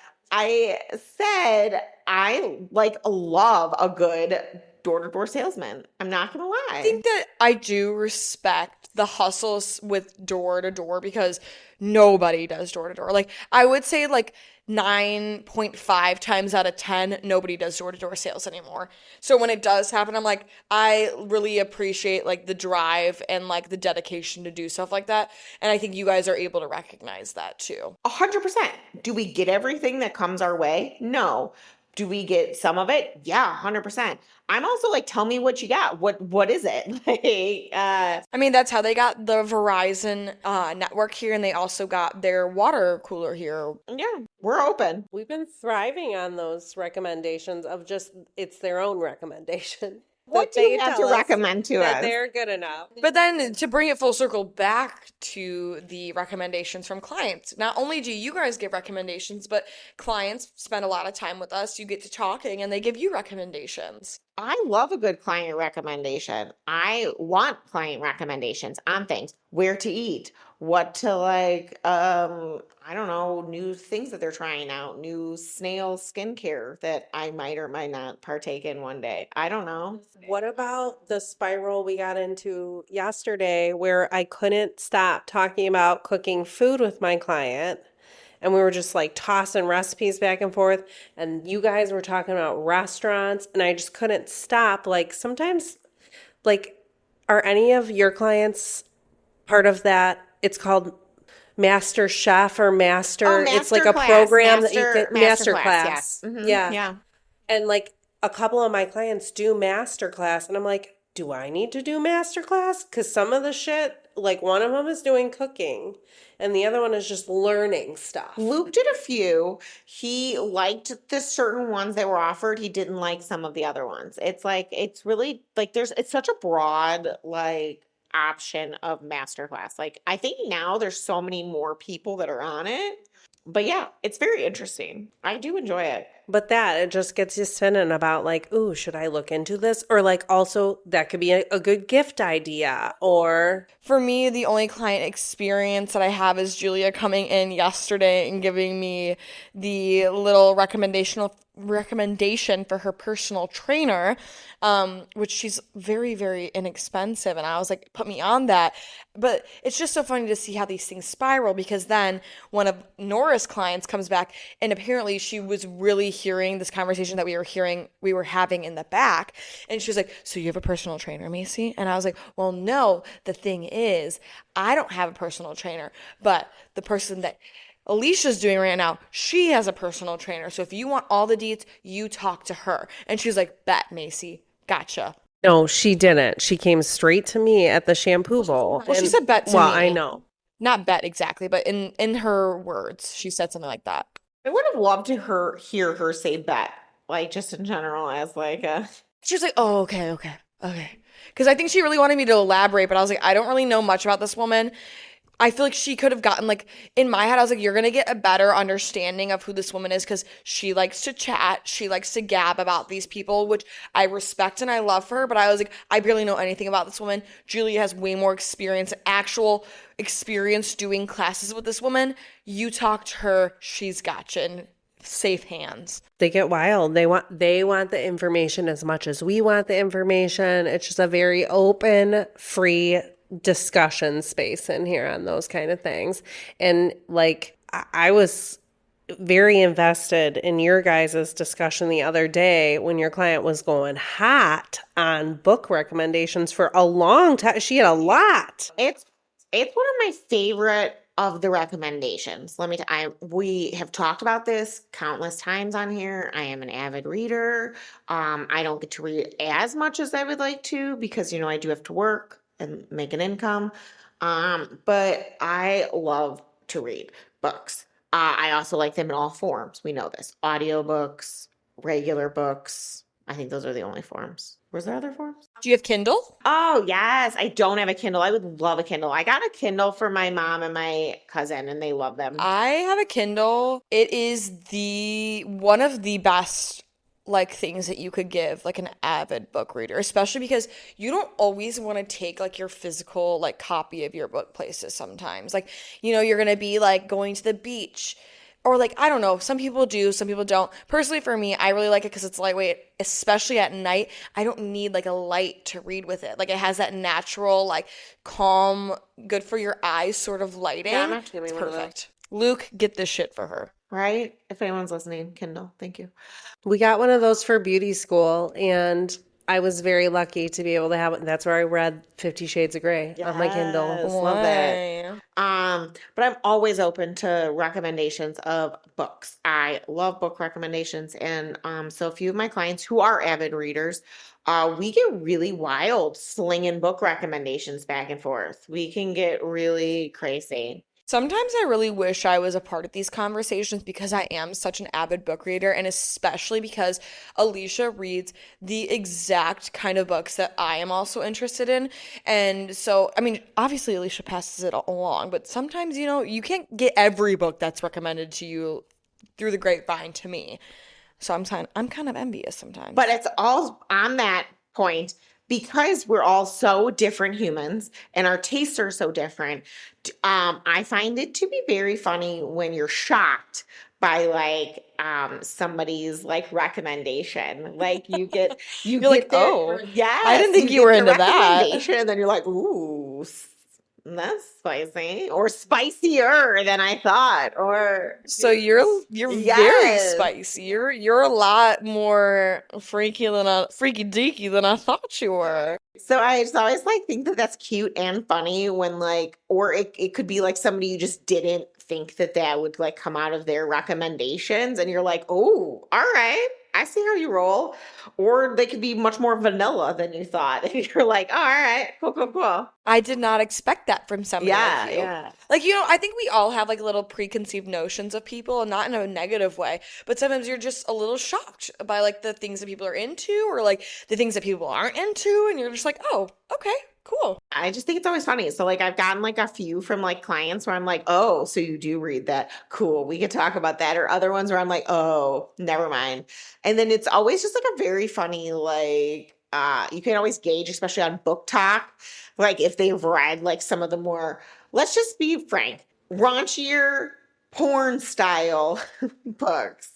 I like love a good door-to-door salesman. I'm not gonna lie. I think that I do respect the hustles with door to door because nobody does door to door. Like I would say like 9.5 times out of 10, nobody does door to door sales anymore. So when it does happen, I'm like, I really appreciate like the drive and like the dedication to do stuff like that. And I think you guys are able to recognize that too. 100%. Do we get everything that comes our way? No. Do we get some of it? Yeah, 100%. I'm also like, tell me what you got. What is it? I mean, that's how they got the Verizon network here, and they also got their water cooler here. Yeah, we're open. We've been thriving on those recommendations of just, it's their own recommendation. What do you have to recommend to that us? they're good enough. But then to bring it full circle back to the recommendations from clients, not only do you guys give recommendations, but clients spend a lot of time with us. You get to talking and they give you recommendations. I love a good client recommendation. I want client recommendations on things, where to eat, what to like, I don't know, new things that they're trying out, new snail skincare that I might or might not partake in one day. I don't know. What about the spiral we got into yesterday where I couldn't stop talking about cooking food with my client? And we were just like tossing recipes back and forth. And you guys were talking about restaurants. And I just couldn't stop. Like sometimes, like, are any of your clients part of that? It's called Master Chef or Master. Oh, It's like a Master program class. that you get. Master Master class, class. yes. Mhm, Yeah. yeah. And like a couple of my clients do master class, and I'm like, do I need to do master class? Because some of the shit, like one of them is doing cooking, and the other one is just learning stuff. Luke did a few. He liked the certain ones that were offered. He didn't like some of the other ones. It's like, it's really like it's such a broad like option of masterclass. Like I think now there's so many more people that are on it. But yeah, it's very interesting. I do enjoy it. But it just gets you spinning about like, ooh, should I look into this? Or like also that could be a good gift idea. Or For me, the only client experience that I have is Julia coming in yesterday and giving me the little recommendation for her personal trainer, which she's very, very inexpensive. And I was like, put me on that. But it's just so funny to see how these things spiral, because then one of Nora's clients comes back, and apparently she was really hearing this conversation that we were having in the back. And she was like, so you have a personal trainer, Macy? And I was like, well, no, the thing is, I don't have a personal trainer, but the person that Alicia's doing right now, she has a personal trainer. So if you want all the deets, you talk to her. And she was like, bet, Macy. Gotcha. No, she didn't. She came straight to me at the shampoo bowl. Well, she And- said bet to well, me. I know. Not bet exactly, but in her words, she said something like that. I would have loved to hear her say bet, like just in general as like a. She was like, oh, okay. Because I think she really wanted me to elaborate, but I was like, I don't really know much about this woman. I feel like she could have gotten, like, in my head, I was like, you're going to get a better understanding of who this woman is, because she likes to chat. She likes to gab about these people, which I respect and I love for her. But I was like, I barely know anything about this woman. Julia has way more experience, actual experience doing classes with this woman. You talk to her, she's got you in safe hands. They get wild. They want the information as much as we want the information. It's just a very open, free discussion space in here on those kind of things. And like I was very invested in your guys' discussion the other day when your client was going hot on book recommendations for a long time. She had a lot. It's one of my favorite of the recommendations. We have talked about this countless times on here. I am an avid reader. I don't get to read as much as I would like to because I do have to work and make an income. But I love to read books. I also like them in all forms. We know this. Audiobooks, regular books. I think those are the only forms. Was there other forms? Do you have Kindle? Oh, yes. I don't have a Kindle. I would love a Kindle. I got a Kindle for my mom and my cousin, and they love them. I have a Kindle. It is one of the best like things that you could give like an avid book reader, especially because you don't always want to take like your physical like copy of your book places sometimes. Like, you're going to be like going to the beach, or like, I don't know, some people do, some people don't. Personally, for me, I really like it because it's lightweight, especially at night. I don't need like a light to read with it. Like, it has that natural, like, calm, good for your eyes sort of lighting. Yeah, I'm actually It's getting one of those. perfect. Luke, get this shit for her. Right? If anyone's listening, Kindle. Thank you. We got one of those for beauty school, and I was very lucky to be able to have it. That's where I read 50 Shades of Grey on my Kindle. Yes, love that. But I'm always open to recommendations of books. I love book recommendations. And so a few of my clients who are avid readers, we get really wild slinging book recommendations back and forth. We can get really crazy. Sometimes I really wish I was a part of these conversations because I am such an avid book reader, and especially because Alysia reads the exact kind of books that I am also interested in. And so, I mean, obviously Alysia passes it along, but sometimes, you can't get every book that's recommended to you through the grapevine to me. So I'm kind of envious sometimes. But it's all on that point. Because we're all so different humans and our tastes are so different, I find it to be very funny when you're shocked by like somebody's like recommendation. Like you get like, their, oh, yes, I didn't think you get were the into that. recommendation, and then you're like, ooh, that's spicy, or spicier than I thought, or so you're very Yes. spicy. You're a lot more freaky deaky than I thought you were. So I just always like think that that's cute and funny when like, or it could be like somebody you just didn't think that would like come out of their recommendations, and you're like, oh, all right, I see how you roll. Or they could be much more vanilla than you thought, and you're like, oh, all right, cool. I did not expect that from somebody like you. Yeah. Like, I think we all have like little preconceived notions of people, and not in a negative way, but sometimes you're just a little shocked by like the things that people are into, or like the things that people aren't into, and you're just like, oh, okay, cool. I just think it's always funny. So like I've gotten like a few from like clients where I'm like, oh, so you do read that. Cool. We could talk about that. Or other ones where I'm like, oh, never mind. And then it's always just like a very funny, like, you can always gauge, especially on Book Talk, like if they've read like some of the more, let's just be frank, raunchier porn style books.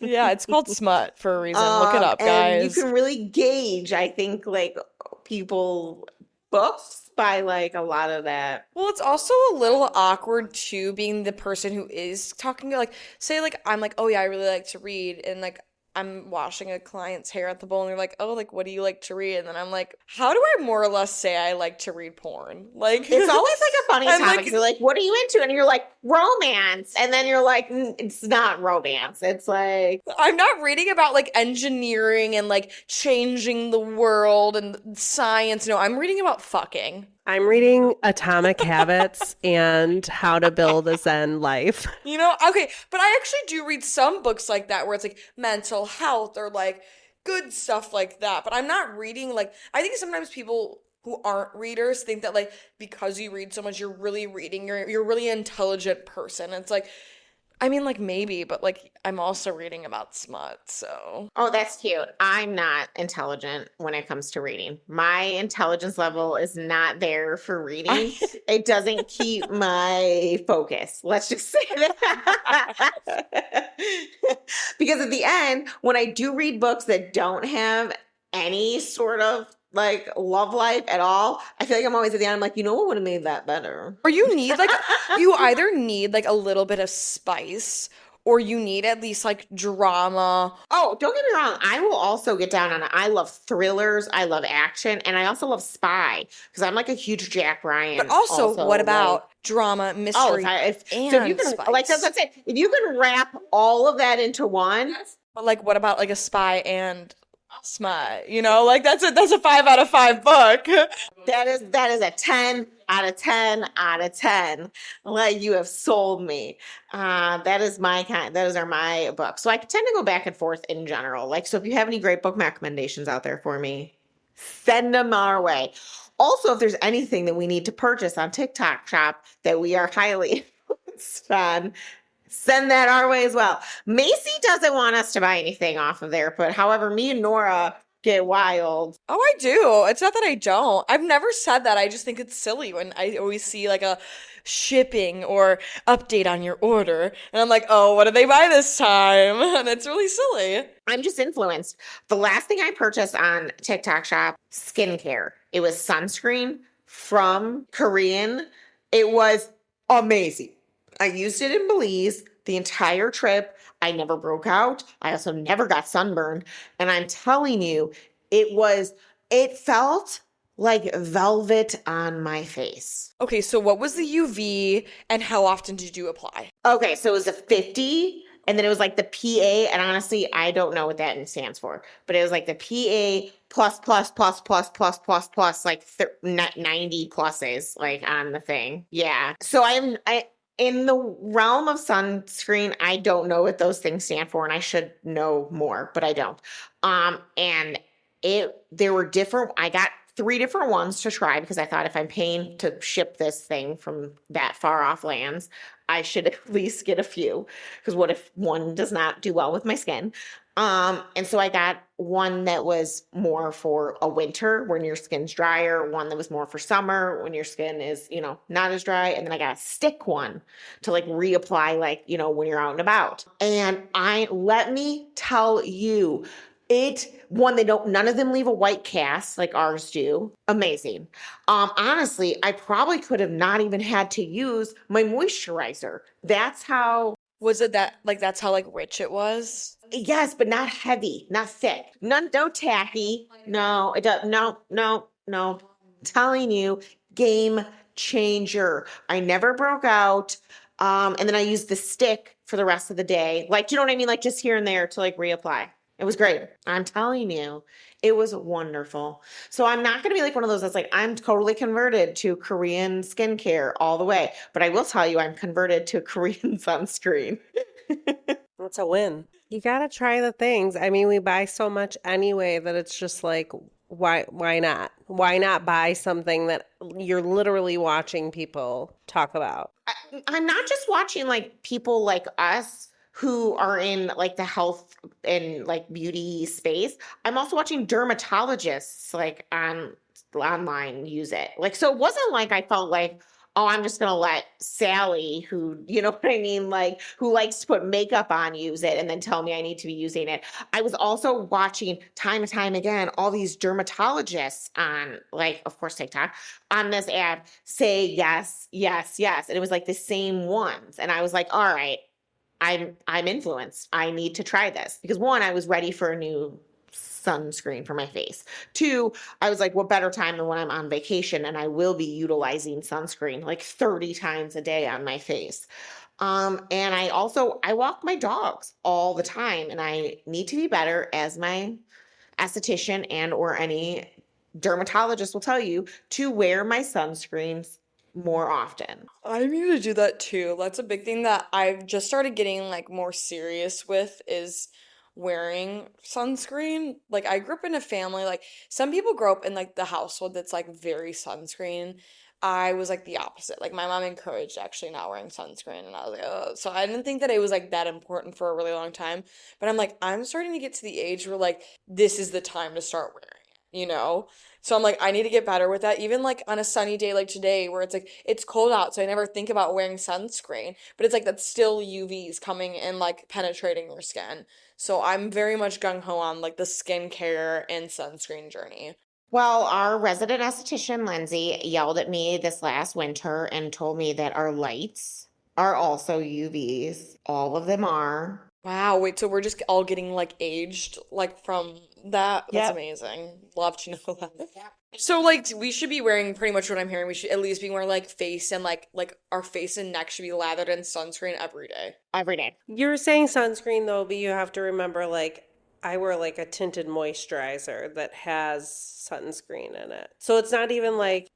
Yeah, it's called Smut for a reason. Look it up, And you guys. can really gauge, I think, like people books by like a lot of that. Well, it's also a little awkward too, being the person who is talking to, like, say, like, I'm like, oh yeah, I really like to read, and like, I'm washing a client's hair at the bowl, and they're like, oh, like, what do you like to read? And then I'm like, how do I more or less say I like to read porn? Like, It's always like a funny I'm topic. like, You're like, what are you into? And you're like, romance. And then you're like, it's not romance. It's like, I'm not reading about like engineering and like changing the world and science. No, I'm reading about fucking. I'm reading Atomic Habits and How to Build a Zen Life. You know, okay, but I actually do read some books like that where it's like mental health or like good stuff like that. But I'm not reading like, I think sometimes people who aren't readers think that like because you read so much you're really reading, you're a really intelligent person. It's like, I mean, like maybe, but like I'm also reading about smut, so. oh, that's cute. I'm not intelligent when it comes to reading. My intelligence level is not there for reading. It doesn't keep my focus. Let's just say that. Because at the end, when I do read books that don't have any sort of like love life at all, I feel like I'm always at the end, I'm like, you know what would have made that better? Or you need like, you either need like a little bit of spice or you need at least like drama. Oh, don't get me wrong. I will also get down on it. I love thrillers. I love action. And I also love spy because I'm like a huge Jack Ryan. But also, what like, about drama, oh, mystery, so if you and can, spice? like that's what I'm saying. If you can wrap all of that into one, But like, what about like a spy and smut? You know, like that's a 5 out of 5 book. that is a 10 out of 10 out of 10. Like you have sold me. That is my kind. Those are my books. So I tend to go back and forth in general. Like, so if you have any great book recommendations out there for me, send them our way. Also, if there's anything that we need to purchase on TikTok Shop that we are highly influenced on, send that our way as well. Macy doesn't want us to buy anything off of there, but however, me and Nora get wild. Oh, I do. It's not that I don't. I've never said that. I just think it's silly when I always see like a shipping or update on your order. And I'm like, oh, what did they buy this time? And it's really silly. I'm just influenced. The last thing I purchased on TikTok Shop, skincare. It was sunscreen from Korean. It was amazing. I used it in Belize the entire trip. I never broke out. I also never got sunburned. And I'm telling you, it felt like velvet on my face. Okay, so what was the UV and how often did you apply? Okay, so it was a 50, and then it was like the PA, and honestly, I don't know what that stands for, but it was like the PA plus, like 90 pluses, like on the thing. Yeah. So I in the realm of sunscreen, I don't know what those things stand for, and I should know more, but I don't. And there were different. I got 3 different ones to try because I thought if I'm paying to ship this thing from that far off lands, I should at least get a few. Because what if one does not do well with my skin? And so I got one that was more for a winter when your skin's drier, one that was more for summer when your skin is, not as dry. And then I got a stick one to like reapply, like, when you're out and about. And let me tell you, none of them leave a white cast like ours do. Amazing. Honestly, I probably could have not even had to use my moisturizer. That's how. Was it that, like, that's how, like, rich it was? Yes, but not heavy, not thick. No tacky. No, it does. No. I'm telling you, game changer. I never broke out. And then I used the stick for the rest of the day. Like, you know what I mean? Like just here and there to like reapply. It was great. I'm telling you, it was wonderful. So I'm not going to be like one of those that's like, I'm totally converted to Korean skincare all the way. But I will tell you, I'm converted to Korean sunscreen. That's a win. You gotta try the things. I mean, we buy so much anyway that it's just like, why not? Why not buy something that you're literally watching people talk about? I'm not just watching like people like us who are in like the health and like beauty space. I'm also watching dermatologists like online use it. Like, so it wasn't like I felt like, oh, I'm just going to let Sally, who, you know what I mean? Like, who likes to put makeup on, use it and then tell me I need to be using it. I was also watching time and time again, all these dermatologists on, like, of course, TikTok, on this ad say yes, yes, yes. And it was like the same ones. And I was like, all right, I'm influenced. I need to try this because one, I was ready for a new sunscreen for my face. Two, I was like, what better time than when I'm on vacation and I will be utilizing sunscreen like 30 times a day on my face. And I walk my dogs all the time and I need to be better, as my esthetician and or any dermatologist will tell you, to wear my sunscreens more often. I need to do that too. That's a big thing that I've just started getting like more serious with is wearing sunscreen. Like I grew up in a family, like some people grow up in like the household that's like very sunscreen. I was like the opposite. Like my mom encouraged actually not wearing sunscreen and I was like, oh, so I didn't think that it was like that important for a really long time. But I'm like, I'm starting to get to the age where like this is the time to start wearing it, you know? So I'm like, I need to get better with that. Even like on a sunny day like today, where it's like it's cold out, so I never think about wearing sunscreen. But it's like that's still UVs coming and like penetrating your skin. So I'm very much gung ho on like the skincare and sunscreen journey. Well, our resident esthetician, Lindsay, yelled at me this last winter and told me that our lights are also UVs. All of them are. Wow, wait, so we're just all getting like aged like from that? That's Yep. amazing. Love to know that. So like we should be wearing pretty much what I'm hearing. We should at least be wearing like face and like our face and neck should be lathered in sunscreen every day. Every day. You're saying sunscreen though, but you have to remember like I wear like a tinted moisturizer that has sunscreen in it. So it's not even like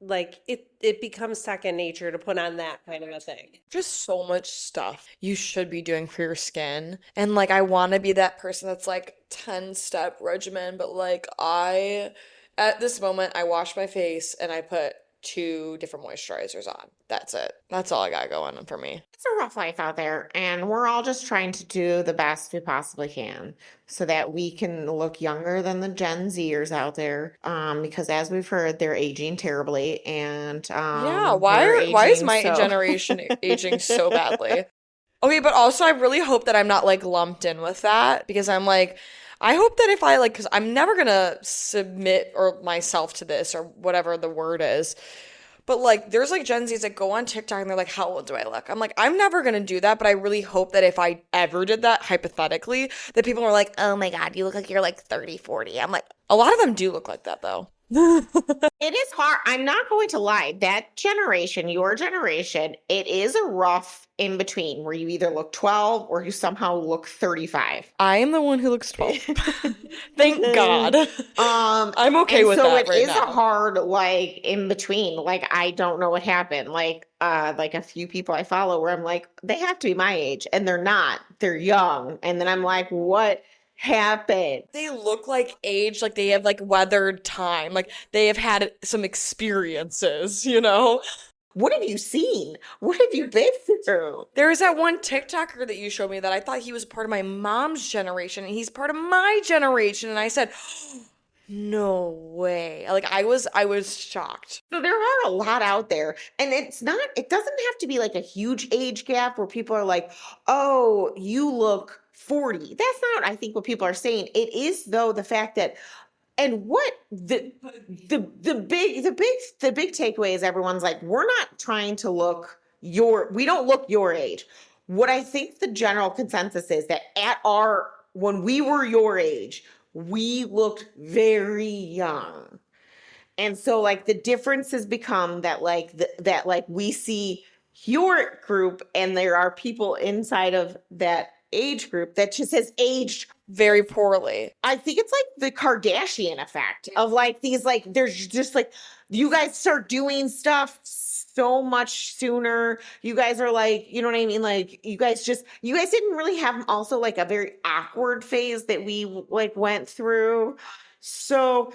it becomes second nature to put on that kind of a thing. Just so much stuff you should be doing for your skin. And like I want to be that person that's like 10-step regimen, but like I at this moment I wash my face and I put two different moisturizers on. That's it. That's all I got going on for me. It's a rough life out there, and we're all just trying to do the best we possibly can so that we can look younger than the Gen Zers out there. Because as we've heard, they're aging terribly, and Yeah, we're why is aging my so. generation aging so badly? Okay, but also I really hope that I'm not like lumped in with that because I'm like I hope that if I like cuz I'm never going to submit or myself to this or whatever the word is. But like there's like Gen Zs that go on TikTok and they're like how old do I look? I'm like I'm never going to do that, but I really hope that if I ever did that hypothetically that people are like, "Oh my God, you look like you're like 30, 40." I'm like a lot of them do look like that though. It is hard. I'm not going to lie. That generation, your generation, it is a rough in between where you either look 12 or you somehow look 35. I am the one who looks 12. Thank God. I'm okay And with so that it right is now. a hard like in between. Like I don't know what happened. Like a few people I follow where I'm like, they have to be my age and they're not. They're young. And then I'm like, what happened? They look like age, like they have like weathered time, like they have had some experiences, you know? What have you seen? What have you been through? There was that one TikToker that you showed me that I thought he was part of my mom's generation and he's part of my generation. And I said, no way. Like I was shocked. So there are a lot out there, and it doesn't have to be like a huge age gap where people are like, oh, you look 40. That's not, I think, what people are saying. It is, though, the fact that, and what the big takeaway is everyone's like, we're not trying to we don't look your age. What I think the general consensus is that when we were your age, we looked very young. And so like the difference has become that like we see your group and there are people inside of that age group that just has aged. Very poorly. I think it's like the Kardashian effect of like these like there's just like you guys start doing stuff so much sooner. You guys are like, you know what I mean? Like you guys didn't really have also like a very awkward phase that we like went through. So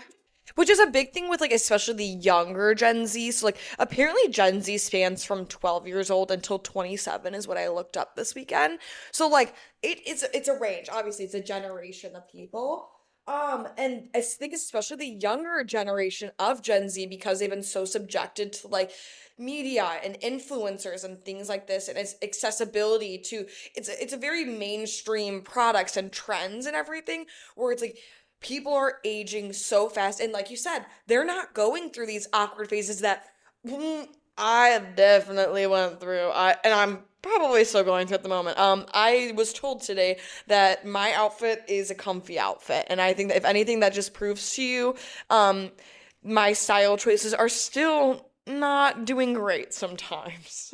Which is a big thing with like especially the younger Gen Z. So like apparently Gen Z spans from 12 years old until 27 is what I looked up this weekend. So like it's a range. Obviously it's a generation of people. And I think especially the younger generation of Gen Z, because they've been so subjected to like media and influencers and things like this, and its accessibility to it's a very mainstream products and trends and everything, where it's like people are aging so fast, and like you said, they're not going through these awkward phases that I definitely went through. And I'm probably still going through at the moment. I was told today that my outfit is a comfy outfit, and I think that if anything, that just proves to you, my style choices are still not doing great sometimes.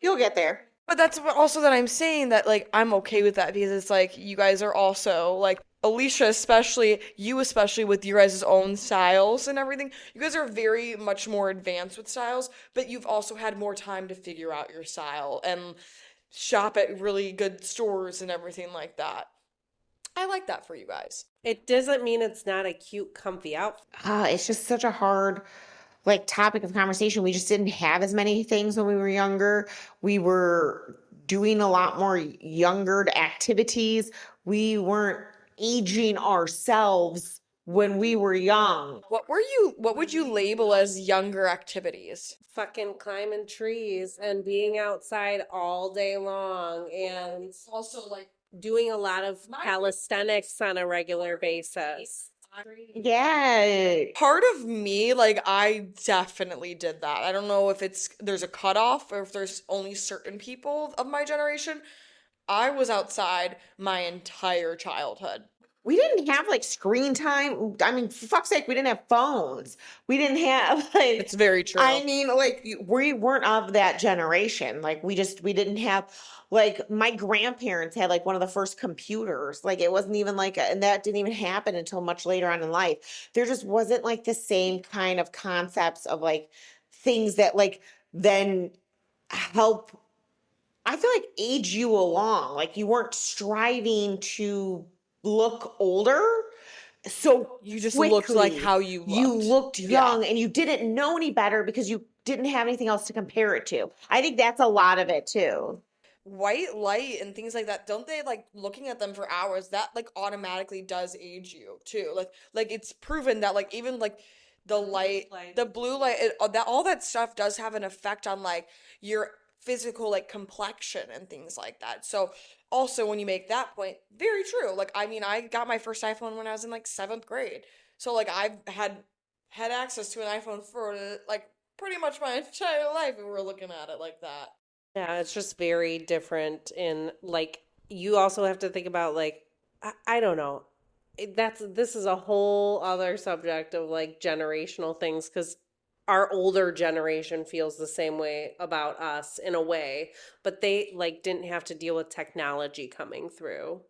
You'll get there. But that's also that I'm saying that like I'm okay with that, because it's like you guys are also like Alysia, especially you, especially with your guys' own styles and everything. You guys are very much more advanced with styles, but you've also had more time to figure out your style and shop at really good stores and everything like that. I like that for you guys. It doesn't mean it's not a cute, comfy outfit. It's just such a hard like topic of conversation. We just didn't have as many things when we were younger. We were doing a lot more younger activities. We weren't aging ourselves when we were young. What would you label as younger activities? Fucking climbing trees and being outside all day long and Also like doing a lot of calisthenics on a regular basis. Yeah. part of me, like I definitely did that. I don't know if there's a cutoff or if there's only certain people of my generation. I was outside my entire childhood. We didn't have like screen time. I mean, for fuck's sake, we didn't have phones. We didn't have like, It's very true. I mean, like we weren't of that generation. Like we didn't have like my grandparents had like one of the first computers. Like it wasn't even like, and that didn't even happen until much later on in life. There just wasn't like the same kind of concepts of like things that like then help, I feel like, age you along. Like you weren't striving to look older so You just looked like quickly. how you You looked. looked Yeah. young and you didn't know any better because you didn't have anything else to compare it to. I think that's a lot of it too. White light and things like that, don't they, like looking at them for hours, that like automatically does age you too. Like it's proven that like even like the blue light, that all that stuff does have an effect on like your physical like complexion and things like that. So also when you make that point, very true. Like I mean, I got my first iPhone when I was in like 7th grade. So like I've had access to an iPhone for like pretty much my entire life if we're looking at it like that. Yeah, it's just very different in like you also have to think about like I don't know. This is a whole other subject of like generational things because our older generation feels the same way about us in a way, but they like didn't have to deal with technology coming through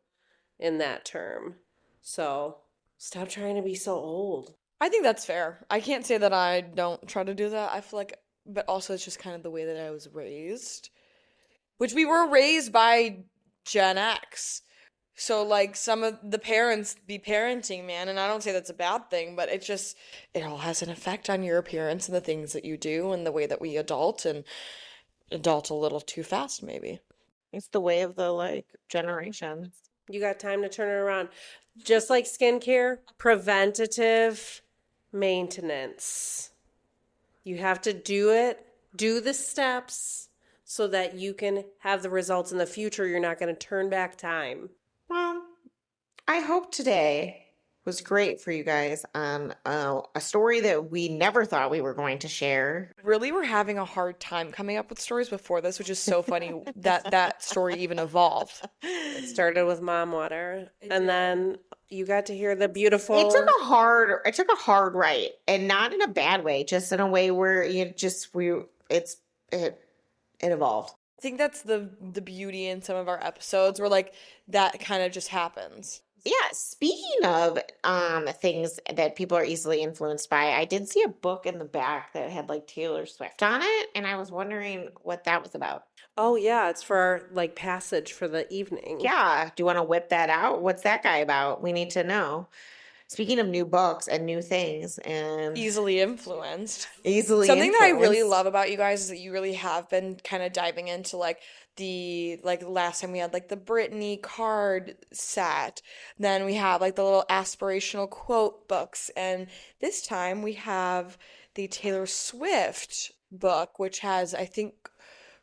in that term. So stop trying to be so old. I think that's fair. I can't say that I don't try to do that. I feel like, but also it's just kind of the way that I was raised, which we were raised by Gen X. So like some of the parents be parenting, man, and I don't say that's a bad thing, but it all has an effect on your appearance and the things that you do and the way that we adult and adult a little too fast, maybe. It's the way of the like generations. You got time to turn it around. Just like skincare, preventative maintenance. You have to do the steps so that you can have the results in the future. You're not going to turn back time. Well, I hope today was great for you guys on a story that we never thought we were going to share. Really, we're having a hard time coming up with stories before this, which is so funny that story even evolved. It started with mom water, and then you got to hear the beautiful. It took a hard right, and not in a bad way, just in a way where it evolved. I think that's the beauty in some of our episodes where like that kind of just happens. Yeah, speaking of things that people are easily influenced by, I did see a book in the back that had like Taylor Swift on it, and I was wondering what that was about. Oh yeah, it's for our like passage for the evening. Yeah, do you want to whip that out? What's that guy about? We need to know. Speaking of new books and new things and Easily influenced. easily Something that I really influenced. love about you guys is that you really have been kind of diving into like last time we had like the Britney card set. Then we have like the little aspirational quote books. And this time we have the Taylor Swift book, which has, I think,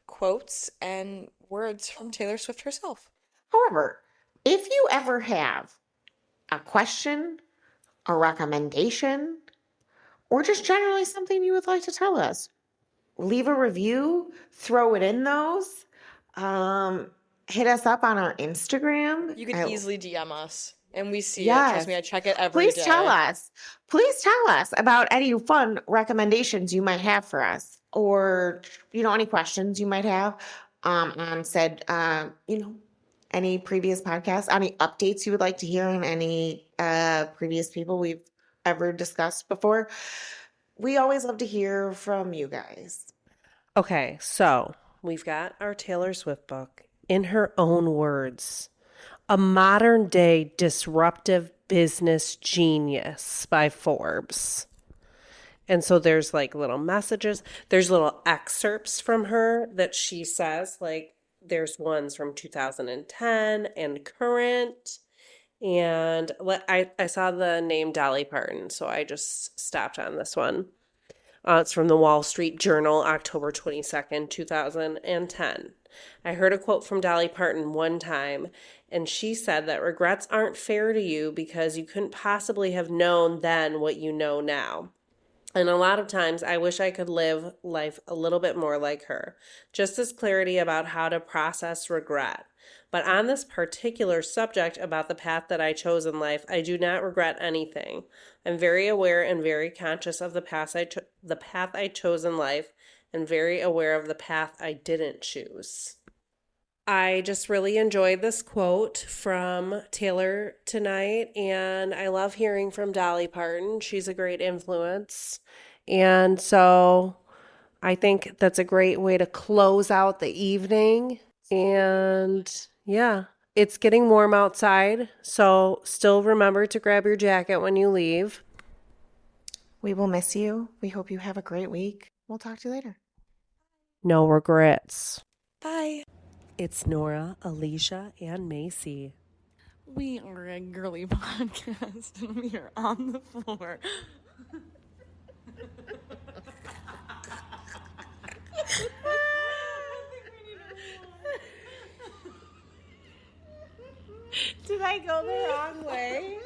quotes and words from Taylor Swift herself. However, if you ever have a question, a recommendation, or just generally something you would like to tell us, leave a review, throw it in those. Hit us up on our Instagram. You can easily DM us, and we see it. Trust Yes. me, I check it every Please day. tell us. Please tell us about any fun recommendations you might have for us, or any questions you might have on said any previous podcasts, any updates you would like to hear on any previous people we've ever discussed before. We always love to hear from you guys. Okay, so we've got our Taylor Swift book in her own words. A modern day disruptive business genius by Forbes. And so there's like little messages, there's little excerpts from her that she says, like there's ones from 2010 and current. And I saw the name Dolly Parton, so I just stopped on this one. It's from the Wall Street Journal, October 22nd, 2010. I heard a quote from Dolly Parton one time, and she said that regrets aren't fair to you because you couldn't possibly have known then what you know now. And a lot of times I wish I could live life a little bit more like her. Just as clarity about how to process regret. But on this particular subject about the path that I chose in life, I do not regret anything. I'm very aware and very conscious of the path I chose in life, and very aware of the path I didn't choose. I just really enjoyed this quote from Taylor tonight, and I love hearing from Dolly Parton. She's a great influence. And so I think that's a great way to close out the evening. And yeah, it's getting warm outside, so still remember to grab your jacket when you leave. We will miss you. We hope you have a great week. We'll talk to you later. No regrets. Bye. It's Nora, Alysia, and Macy. We are a girly podcast, and we are on the floor. Did I go the wrong way?